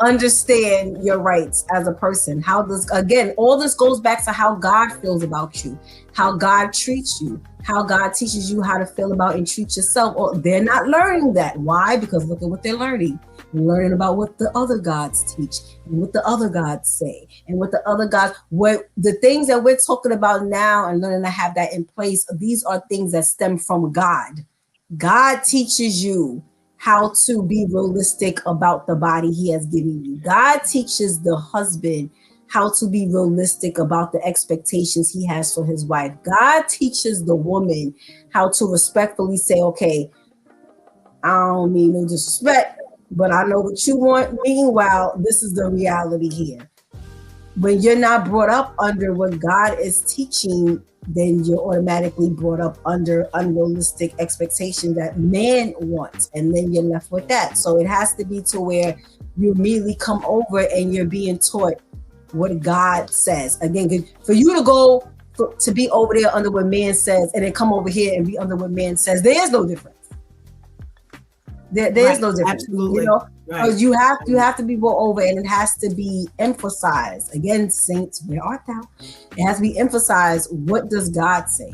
understand your rights as a person. All this goes back to how God feels about you, how God treats you, how God teaches you how to feel about and treat yourself. Or they're not learning that. Why? Because look at what they're learning. They're learning about what the other gods teach and what the other gods say and what the things that we're talking about now and learning to have that in place. These are things that stem from God. God teaches you how to be realistic about the body he has given you. God teaches the husband how to be realistic about the expectations he has for his wife. God teaches the woman how to respectfully say, okay, I don't mean no disrespect, but I know what you want. Meanwhile, this is the reality here. When you're not brought up under what God is teaching, then you're automatically brought up under unrealistic expectation that man wants, and then you're left with that. So it has to be to where you immediately come over and you're being taught what God says. Again, for you to go to be over there under what man says and then come over here and be under what man says, there is no difference. There's no difference. Absolutely. You know? Right. You have to be brought over, and it has to be emphasized. Again, saints, where art thou? It has to be emphasized. What does God say?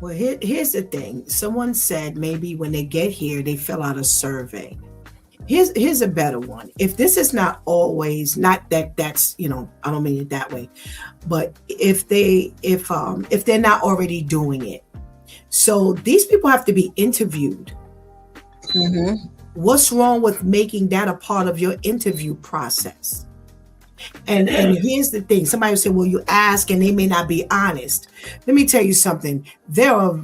Well, here's the thing. Someone said maybe when they get here, they fill out a survey. Here's a better one. If this is not always, not that's, I don't mean it that way, but if they're not already doing it. So these people have to be interviewed. Mm-hmm. What's wrong with making that a part of your interview process? And here's the thing. Somebody will say, well, you ask and they may not be honest. Let me tell you something. There are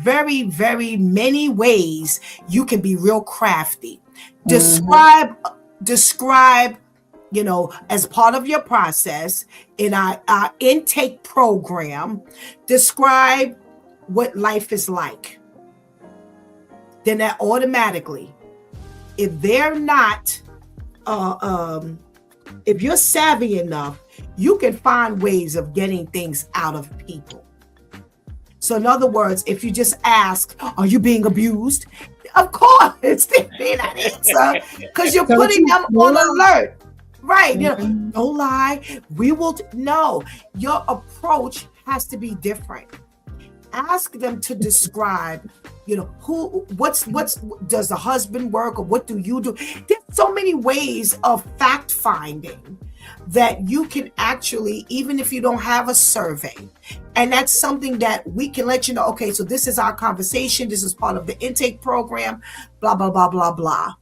very, very many ways you can be real crafty. Describe, as part of your process in our intake program, describe what life is like. Then that automatically, if they're not if you're savvy enough, you can find ways of getting things out of people. So in other words, if you just ask, are you being abused? Of course, they may not answer because you're putting them on alert. Right. You know, don't lie. We will. No, your approach has to be different. Ask them to describe, you know, what's does the husband work, or what do you do? There's so many ways of fact finding that you can actually, even if you don't have a survey, and that's something that we can let you know, okay, so this is our conversation, this is part of the intake program, blah, blah, blah, blah, blah.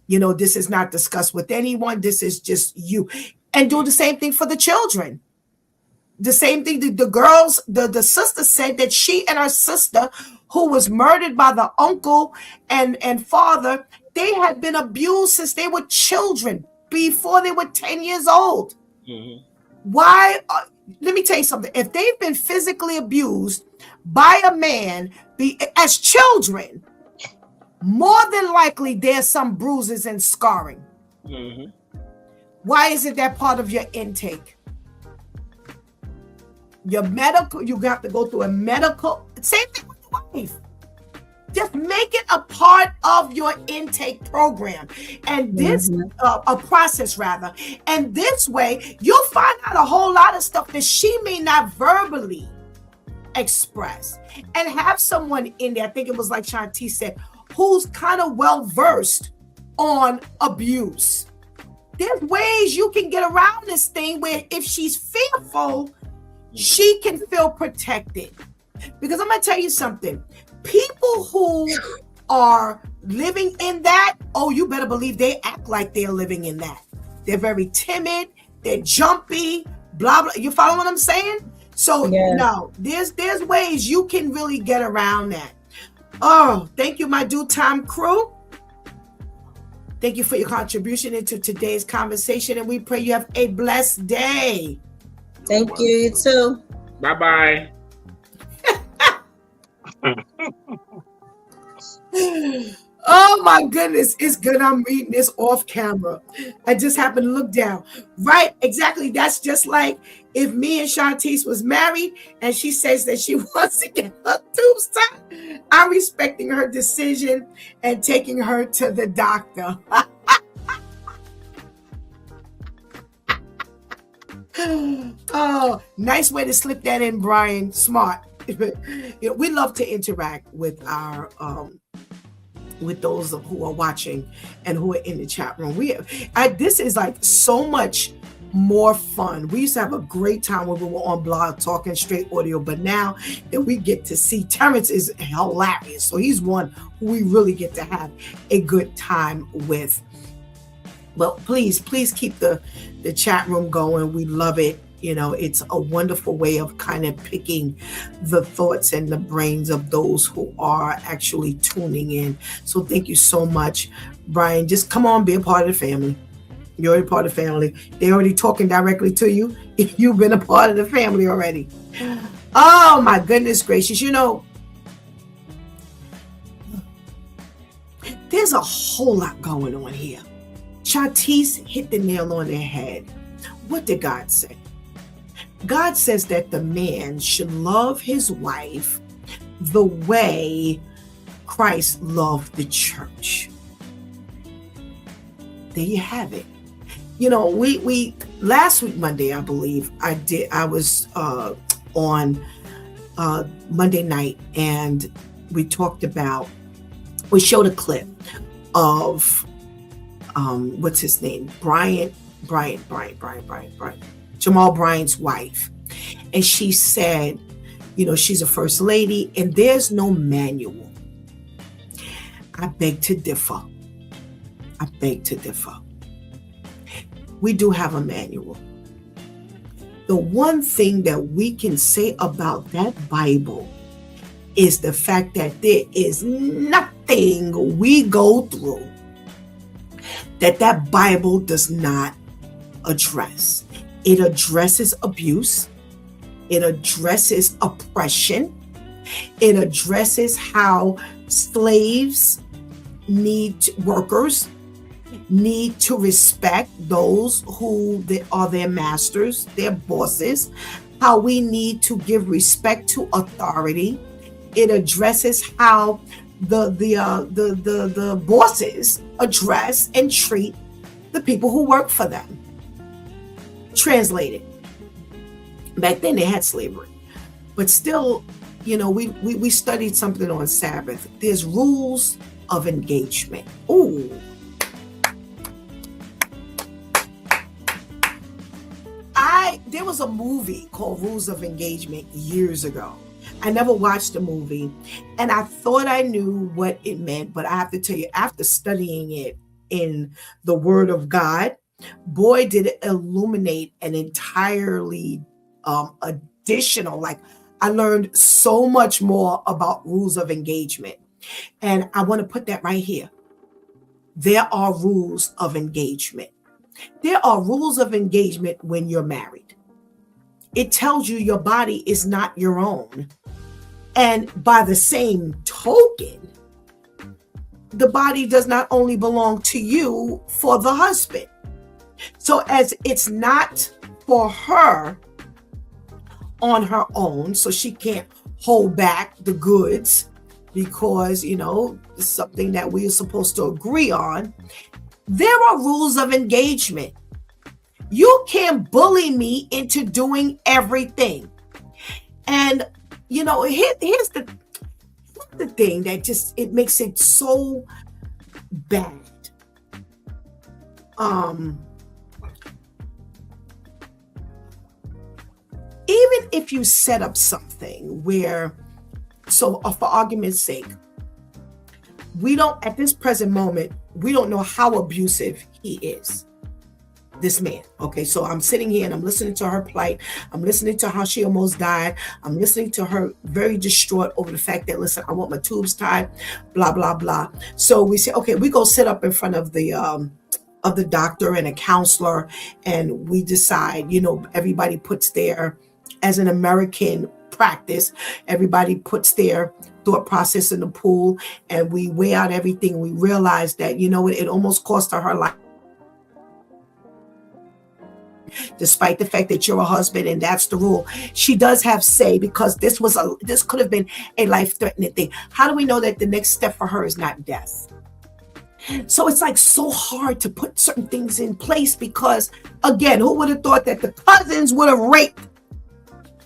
You know, this is not discussed with anyone, this is just you. And do the same thing for the children. The same thing, the girls, the sister said that she and her sister, who was murdered by the uncle and father, they had been abused since they were children, before they were 10 years old. Mm-hmm. Why? Let me tell you something. If they've been physically abused by a man as children, more than likely there's some bruises and scarring. Mm-hmm. Why isn't that part of your intake? Your medical, you have to go through a medical, same thing with your wife. Just make it a part of your intake program, and this a process rather. And this way, you'll find out a whole lot of stuff that she may not verbally express, and have someone in there. I think it was like Shanti said, who's kind of well versed on abuse. There's ways you can get around this thing where if she's fearful, she can feel protected. Because I'm gonna tell you something. People who are living in that, oh, you better believe they act like they're living in that. They're very timid, they're jumpy, blah, blah. You follow what I'm saying? So no, there's ways you can really get around that. Oh, thank you, my due time crew. Thank you for your contribution into today's conversation, and we pray you have a blessed day. Thank you, you too. Bye-bye. Oh my goodness, it's good I'm reading this off camera. I just happened to look down. Right, exactly. That's just like if me and Shantice was married and she says that she wants to get her tubes tied, I'm respecting her decision and taking her to the doctor. Oh, nice way to slip that in, Brian. Smart. You know, we love to interact with our with those who are watching and who are in the chat room. This is like so much more fun. We used to have a great time when we were on Blog Talking Straight Audio, but now that we get to see, Terrence is hilarious. So he's one who we really get to have a good time with. Well, please keep the chat room going. We love it. You know, it's a wonderful way of kind of picking the thoughts and the brains of those who are actually tuning in. So thank you so much, Brian. Just come on, be a part of the family. You're already part of the family. They're already talking directly to you. If you've been a part of the family already. Oh, my goodness gracious. You know, there's a whole lot going on here. Shantice hit the nail on the head. What did God say? God says that the man should love his wife the way Christ loved the church. There you have it. You know, we last week, Monday, I believe I was on Monday night, and we showed a clip of what's his name? Brian. Jamal Bryant's wife. And she said, you know, she's a first lady and there's no manual. I beg to differ. We do have a manual. The one thing that we can say about that Bible is the fact that there is nothing we go through that Bible does not address. It addresses abuse. It addresses oppression. It addresses how slaves need workers. need to respect those who are their masters, their bosses, how we need to give respect to authority. It addresses how the bosses address and treat the people who work for them. Translated. Back then they had slavery, but still, we studied something on Sabbath. There's rules of engagement. Ooh. There was a movie called Rules of Engagement years ago. I never watched the movie, and I thought I knew what it meant, but I have to tell you, after studying it in the Word of God, boy, did it illuminate an entirely additional, I learned so much more about rules of engagement. And I want to put that right here. There are rules of engagement. There are rules of engagement when you're married. It tells you your body is not your own. And by the same token, the body does not only belong to you for the husband. So as it's not for her on her own, so she can't hold back the goods because, it's something that we are supposed to agree on. There are rules of engagement. You can't bully me into doing everything. And, here's the thing that it makes it so bad. Even if you set up something where, so for argument's sake, at this present moment, we don't know how abusive he is, this man. Okay, so I'm sitting here and I'm listening to her plight. I'm listening to how she almost died. I'm listening to her very distraught over the fact that, listen, I want my tubes tied, blah, blah, blah. So we say, okay, we go sit up in front of the doctor and a counselor, and we decide, everybody puts their, as an American practice, everybody puts their thought process in the pool, and we weigh out everything. We realize that, it almost cost her life, despite the fact that you're a husband and that's the rule. She does have say, because this could have been a life-threatening thing. How do we know that the next step for her is not death? So it's so hard to put certain things in place, because again, who would have thought that the cousins would have raped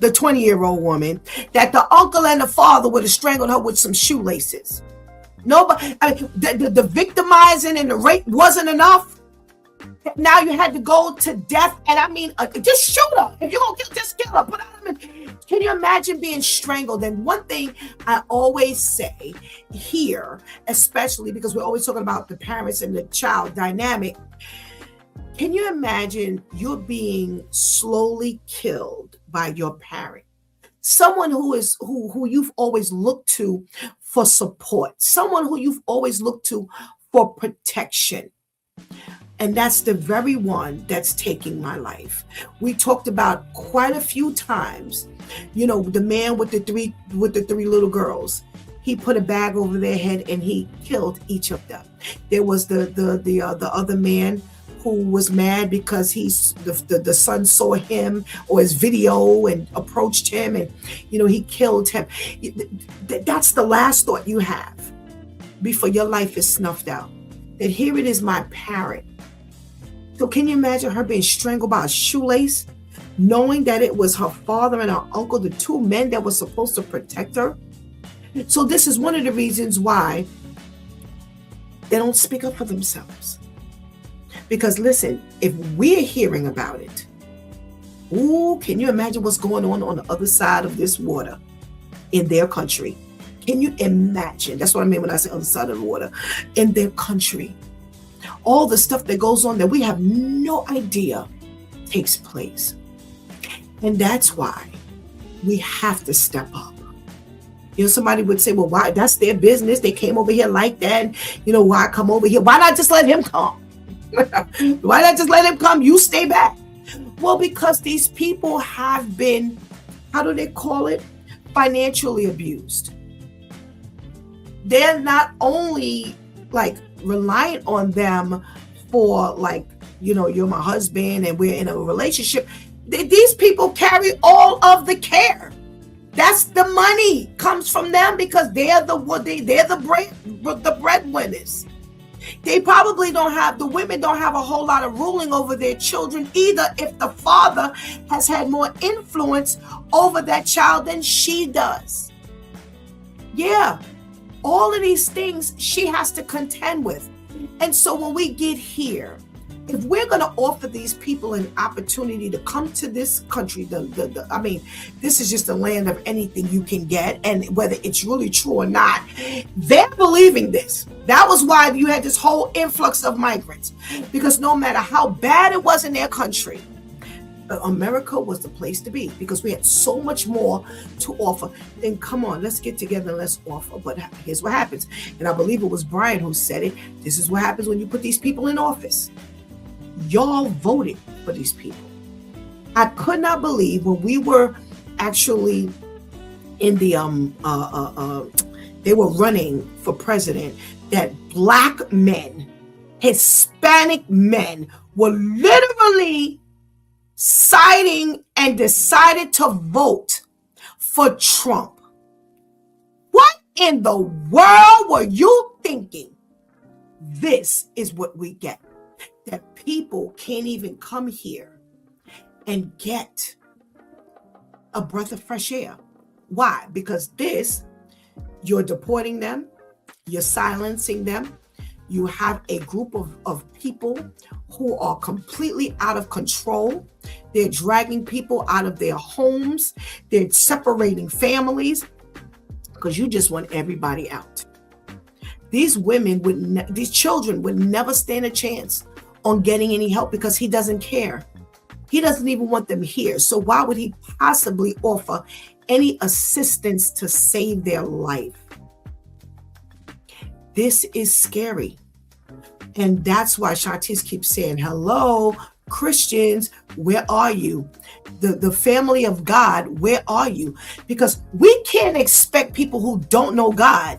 the 20-year-old woman, that the uncle and the father would have strangled her with some shoelaces? Nobody. The victimizing and the rape wasn't enough. Now you had to go to death, and just shoot her. If you're gonna kill, just kill her. Put her in. Can you imagine being strangled? And one thing I always say here, especially because we're always talking about the parents and the child dynamic, can you imagine you're being slowly killed by your parent? Someone who you've always looked to for support, someone who you've always looked to for protection. And that's the very one that's taking my life. We talked about quite a few times, the man with the three little girls. He put a bag over their head and he killed each of them. There was the other man who was mad because the son saw him or his video and approached him, and he killed him. That's the last thought you have before your life is snuffed out. That here it is, my parent. So can you imagine her being strangled by a shoelace, knowing that it was her father and her uncle, the two men that were supposed to protect her? So this is one of the reasons why they don't speak up for themselves. Because listen, if we're hearing about it, can you imagine what's going on the other side of this water in their country? Can you imagine? That's what I mean when I say other side of the water, in their country. All the stuff that goes on that we have no idea takes place. And that's why we have to step up. Somebody would say, well, why? That's their business. They came over here like that. Why come over here? Why not just let him come? Why not just let him come? You stay back. Well, because these people have been, how do they call it? Financially abused. They're not only reliant on them for, like, you're my husband and we're in a relationship. These people carry all of the care. That's the money comes from them because they're the breadwinners. They probably the women don't have a whole lot of ruling over their children either, if the father has had more influence over that child than she does. Yeah, all of these things she has to contend with. And so when we get here, if we're going to offer these people an opportunity to come to this country, I mean, this is just a land of anything you can get, and whether it's really true or not, they're believing this. That was why you had this whole influx of migrants, because no matter how bad it was in their country, America was the place to be because we had so much more to offer. Then come on, let's get together and let's offer. But here's what happens, and I believe it was Brian who said it. This is what happens when you put these people in office. Y'all voted for these people. I could not believe when we were actually in the they were running for president, that Black men, Hispanic men were literally siding and decided to vote for Trump. What in the world were you thinking? This is what we get. That people can't even come here and get a breath of fresh air. Why? Because you're deporting them, you're silencing them. You have a group of people who are completely out of control. They're dragging people out of their homes. They're separating families because you just want everybody out. These these children would never stand a chance on getting any help because he doesn't care. He doesn't even want them here. So why would he possibly offer any assistance to save their life? This is scary. And that's why Shantice keeps saying, hello, Christians, where are you? The family of God, where are you? Because we can't expect people who don't know God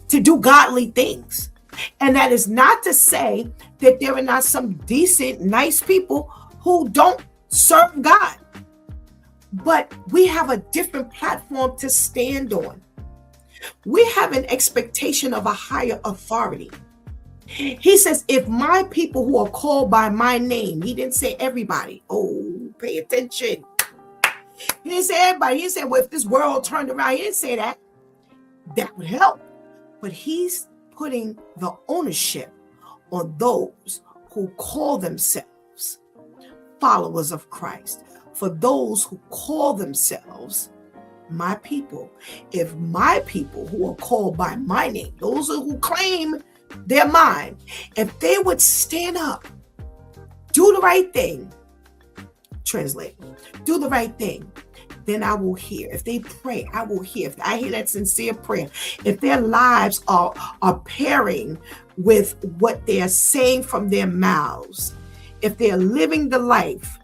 to do godly things. And that is not to say that there are not some decent, nice people who don't serve God. But we have a different platform to stand on. We have an expectation of a higher authority. He says, if my people who are called by my name, he didn't say everybody. Oh, pay attention. He didn't say everybody. He didn't say, well, if this world turned around, he didn't say that. That would help. But he's putting the ownership on those who call themselves followers of Christ. For those who call themselves my people. If my people who are called by my name, those who claim they're mine, if they would stand up, do the right thing, translate, do the right thing, then I will hear. If they pray, I will hear. If I hear that sincere prayer, if their lives are pairing with what they're saying from their mouths, if they're living the life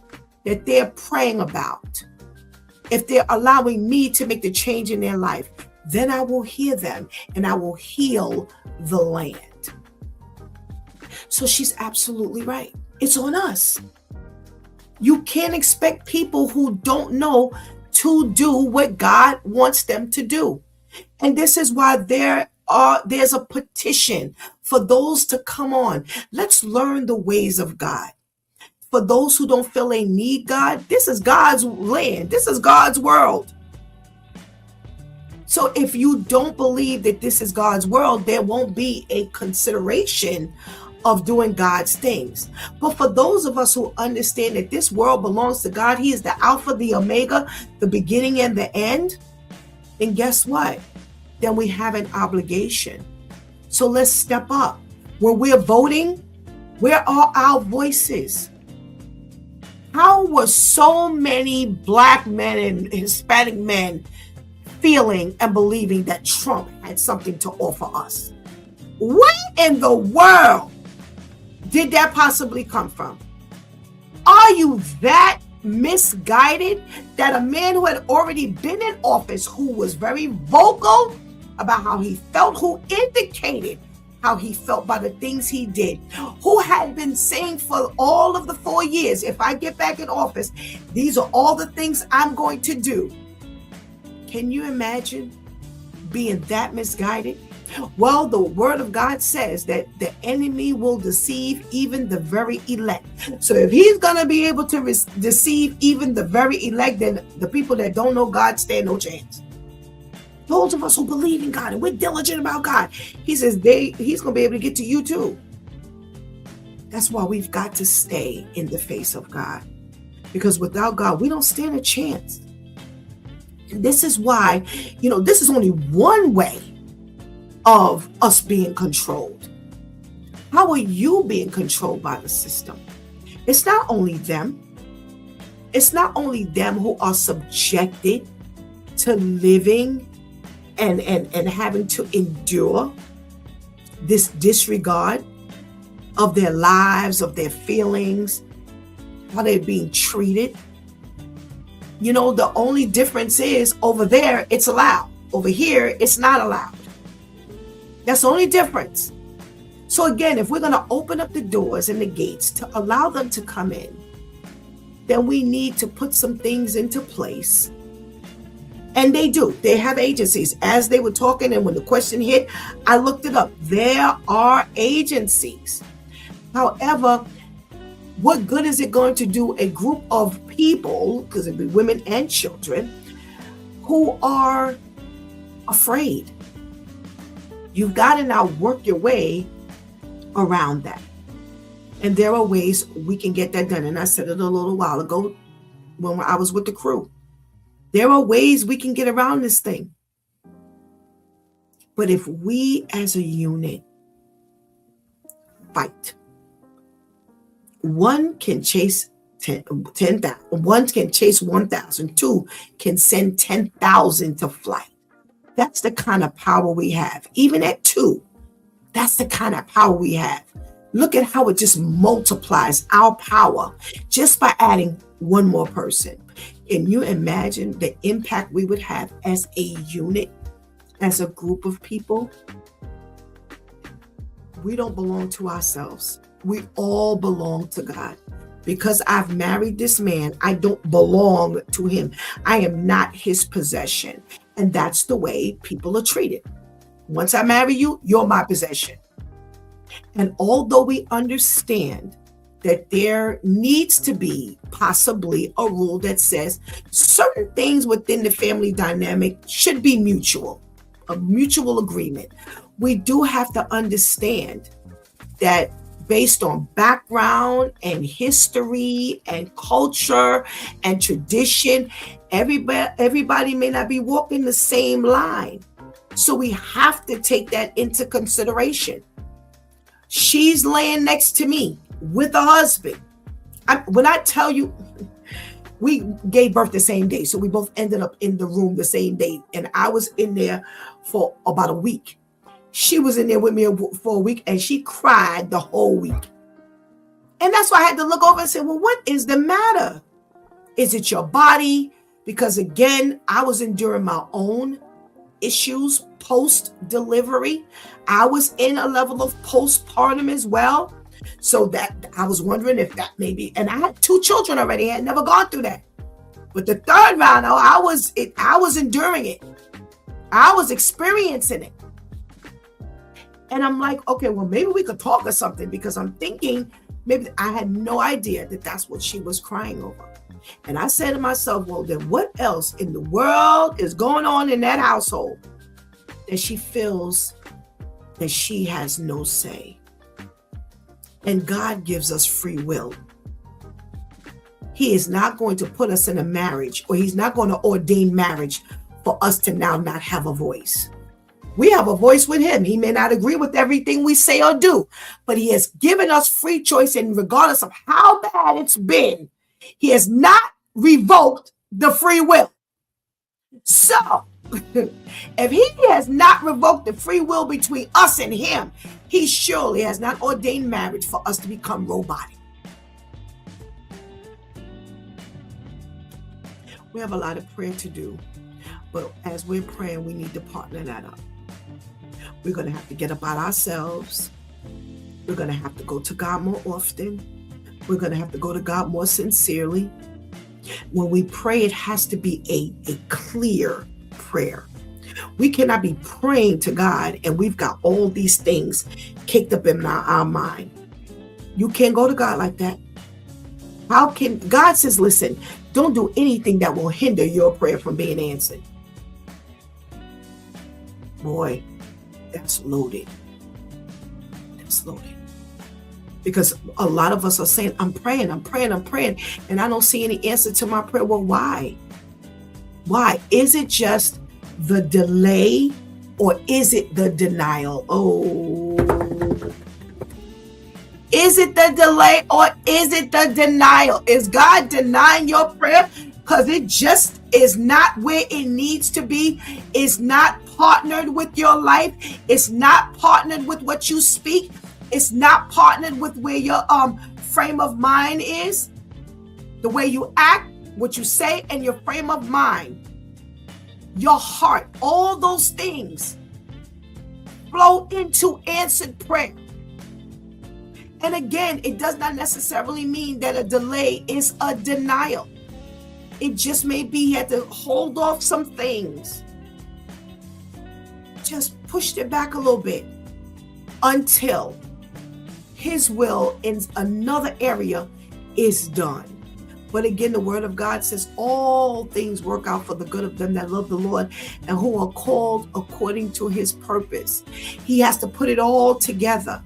that they're praying about, if they're allowing me to make the change in their life, then I will hear them and I will heal the land. So she's absolutely right. It's on us. You can't expect people who don't know to do what God wants them to do. And this is why there's a petition for those to come on. Let's learn the ways of God. For those who don't feel they need God, this is God's land. This is God's world. So if you don't believe that this is God's world, there won't be a consideration of doing God's things. But for those of us who understand that this world belongs to God, He is the Alpha, the Omega, the beginning and the end, then guess what? Then we have an obligation. So let's step up. When we're voting, where are our voices? How were so many Black men and Hispanic men feeling and believing that Trump had something to offer us? Where in the world did that possibly come from? Are you that misguided that a man who had already been in office, who was very vocal about how he felt, who indicated how he felt by the things he did, who had been saying for all of the 4 years, if I get back in office, these are all the things I'm going to do. Can you imagine being that misguided? Well, the word of God says that the enemy will deceive even the very elect. So if he's going to be able to deceive even the very elect, then the people that don't know God stand no chance. Those of us who believe in God and we're diligent about God, he says he's going to be able to get to you too. That's why we've got to stay in the face of God. Because without God, we don't stand a chance. And this is why, this is only one way of us being controlled. How are you being controlled by the system? It's not only them. It's not only them who are subjected to living and having to endure this disregard of their lives, of their feelings, how they're being treated. The only difference is over there, it's allowed. Over here, it's not allowed. That's the only difference. So again, if we're going to open up the doors and the gates to allow them to come in, then we need to put some things into place. And they do. They have agencies. As they were talking and when the question hit, I looked it up. There are agencies. However, what good is it going to do a group of people, because it'd be women and children, who are afraid? You've got to now work your way around that. And there are ways we can get that done. And I said it a little while ago when I was with the crew. There are ways we can get around this thing. But if we as a unit fight, one can chase 10,000, one can chase 1,000, two can send 10,000 to flight. That's the kind of power we have. Even at 2, that's the kind of power we have. Look at how it just multiplies our power just by adding one more person. Can you imagine the impact we would have as a unit, as a group of people? We don't belong to ourselves. We all belong to God. Because I've married this man, I don't belong to him. I am not his possession. And that's the way people are treated. Once I marry you, you're my possession. And although we understand that there needs to be possibly a rule that says certain things within the family dynamic should be mutual, a mutual agreement, we do have to understand that based on background and history and culture and tradition, everybody may not be walking the same line. So we have to take that into consideration. She's laying next to me with a husband. When I tell you, we gave birth the same day. So we both ended up in the room the same day. And I was in there for about a week. She was in there with me for a week and she cried the whole week. And that's why I had to look over and say, well, what is the matter? Is it your body? Because again, I was enduring my own issues post-delivery. I was in a level of postpartum as well. So that I was wondering if that maybe, and I had 2 children already. I had never gone through that. But the third round, I was enduring it. I was experiencing it. And I'm like, okay, well, maybe we could talk or something, because I'm thinking maybe I had no idea that that's what she was crying over. And I said to myself, well, then what else in the world is going on in that household that she feels that she has no say? And God gives us free will. He is not going to put us in a marriage, or he's not going to ordain marriage for us to now not have a voice. We have a voice with him. He may not agree with everything we say or do, but he has given us free choice, and regardless of how bad it's been, he has not revoked the free will. So, if he has not revoked the free will between us and him, he surely has not ordained marriage for us to become robotic. We have a lot of prayer to do, but as we're praying, we need to partner that up. We're going to have to get up out ourselves. We're going to have to go to God more often. We're going to have to go to God more sincerely. When we pray, it has to be a clear prayer. We cannot be praying to God and we've got all these things caked up in our mind. You can't go to God like that. How can God says, listen, don't do anything that will hinder your prayer from being answered. Boy, that's loaded. That's loaded. Because a lot of us are saying, I'm praying, and I don't see any answer to my prayer. Well, why? Why? Is it just the delay or is it the denial? Oh, is it the delay or is it the denial? Is God denying your prayer because it just is not where it needs to be? It's not partnered with your life. It's not partnered with what you speak. It's not partnered with where your frame of mind is. The way you act, what you say, and your frame of mind. Your heart, all those things flow into answered prayer. And again, it does not necessarily mean that a delay is a denial. It just may be you had to hold off some things. Just pushed it back a little bit until His will in another area is done. But again, the word of God says all things work out for the good of them that love the Lord and who are called according to His purpose. He has to put it all together.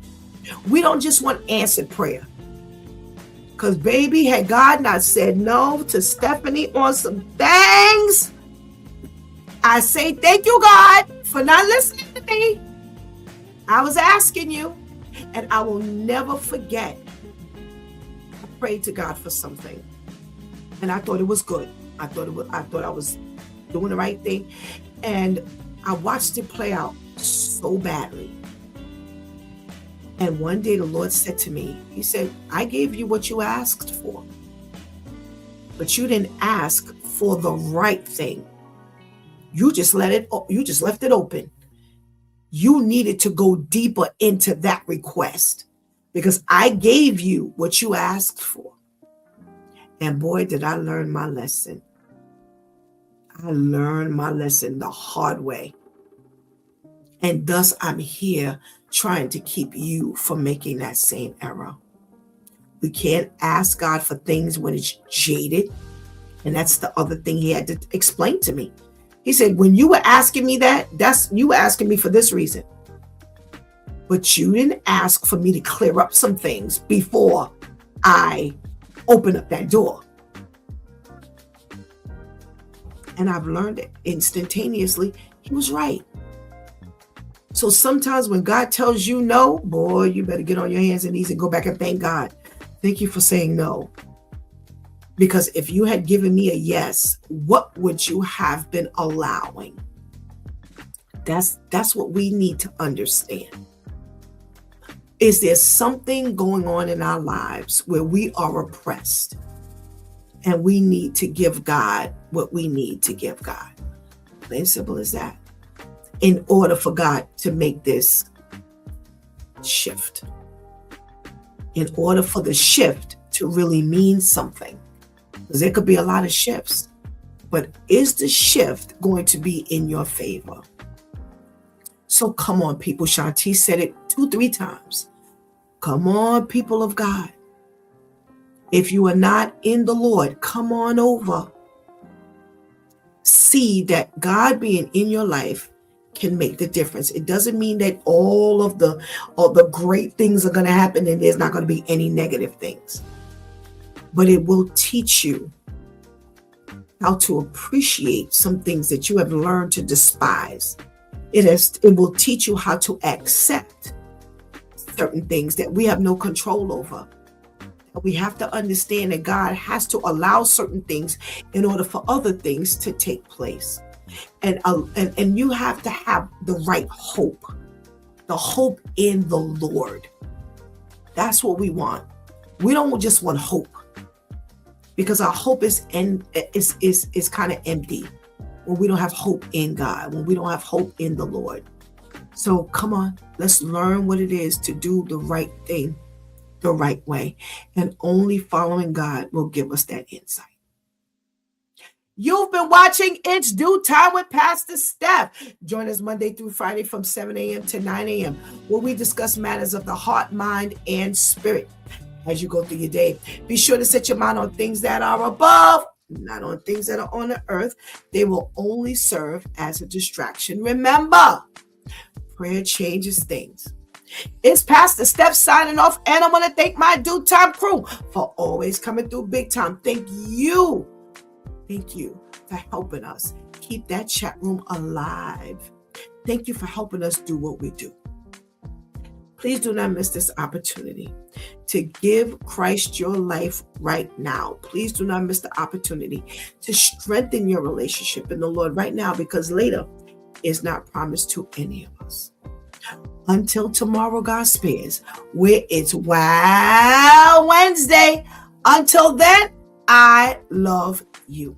We don't just want answered prayer. Because baby, had God not said no to Stephanie on some things, I say thank you, God, for not listening to me. I was asking you, and I will never forget. I prayed to God for something. And I thought it was good. I thought I was doing the right thing. And I watched it play out so badly. And one day the Lord said to me, He said, I gave you what you asked for. But you didn't ask for the right thing. You just left it open. You needed to go deeper into that request because I gave you what you asked for. And boy, did I learn my lesson. I learned my lesson the hard way. And thus I'm here trying to keep you from making that same error. We can't ask God for things when it's jaded. And that's the other thing He had to explain to me. He said, when you were asking me you were asking me for this reason. But you didn't ask for me to clear up some things before I open up that door. And I've learned it instantaneously. He was right. So sometimes when God tells you no, boy, you better get on your hands and knees and go back and thank God. Thank you for saying no. Because if you had given me a yes, what would you have been allowing? That's what we need to understand. Is there something going on in our lives where we are oppressed and we need to give God what we need to give God? Plain simple as that. In order for God to make this shift. In order for the shift to really mean something. Because there could be a lot of shifts. But is the shift going to be in your favor? So come on, people. Shanti said it 2-3 times. Come on, people of God. If you are not in the Lord, come on over. See that God being in your life can make the difference. It doesn't mean that all the great things are going to happen and there's not going to be any negative things. But it will teach you how to appreciate some things that you have learned to despise. It will teach you how to accept certain things that we have no control over. We have to understand that God has to allow certain things in order for other things to take place. And you have to have the right hope, the hope in the Lord. That's what we want. We don't just want hope, because our hope is kind of empty when we don't have hope in God, when we don't have hope in the Lord. So come on, let's learn what it is to do the right thing the right way. And only following God will give us that insight. You've been watching It's Due Time with Pastor Steph. Join us Monday through Friday from 7 a.m. to 9 a.m. where we discuss matters of the heart, mind, and spirit. As you go through your day, be sure to set your mind on things that are above, not on things that are on the earth. They will only serve as a distraction. Remember, prayer changes things. It's Pastor Steph signing off, and I want to thank my Due Time crew for always coming through big time. Thank you for helping us keep that chat room alive. Thank you for helping us do what we do. Please do not miss this opportunity to give Christ your life right now. Please do not miss the opportunity to strengthen your relationship in the Lord right now, because later is not promised to any of us. Until tomorrow, God spares, where it's Wow Wednesday. Until then, I love you.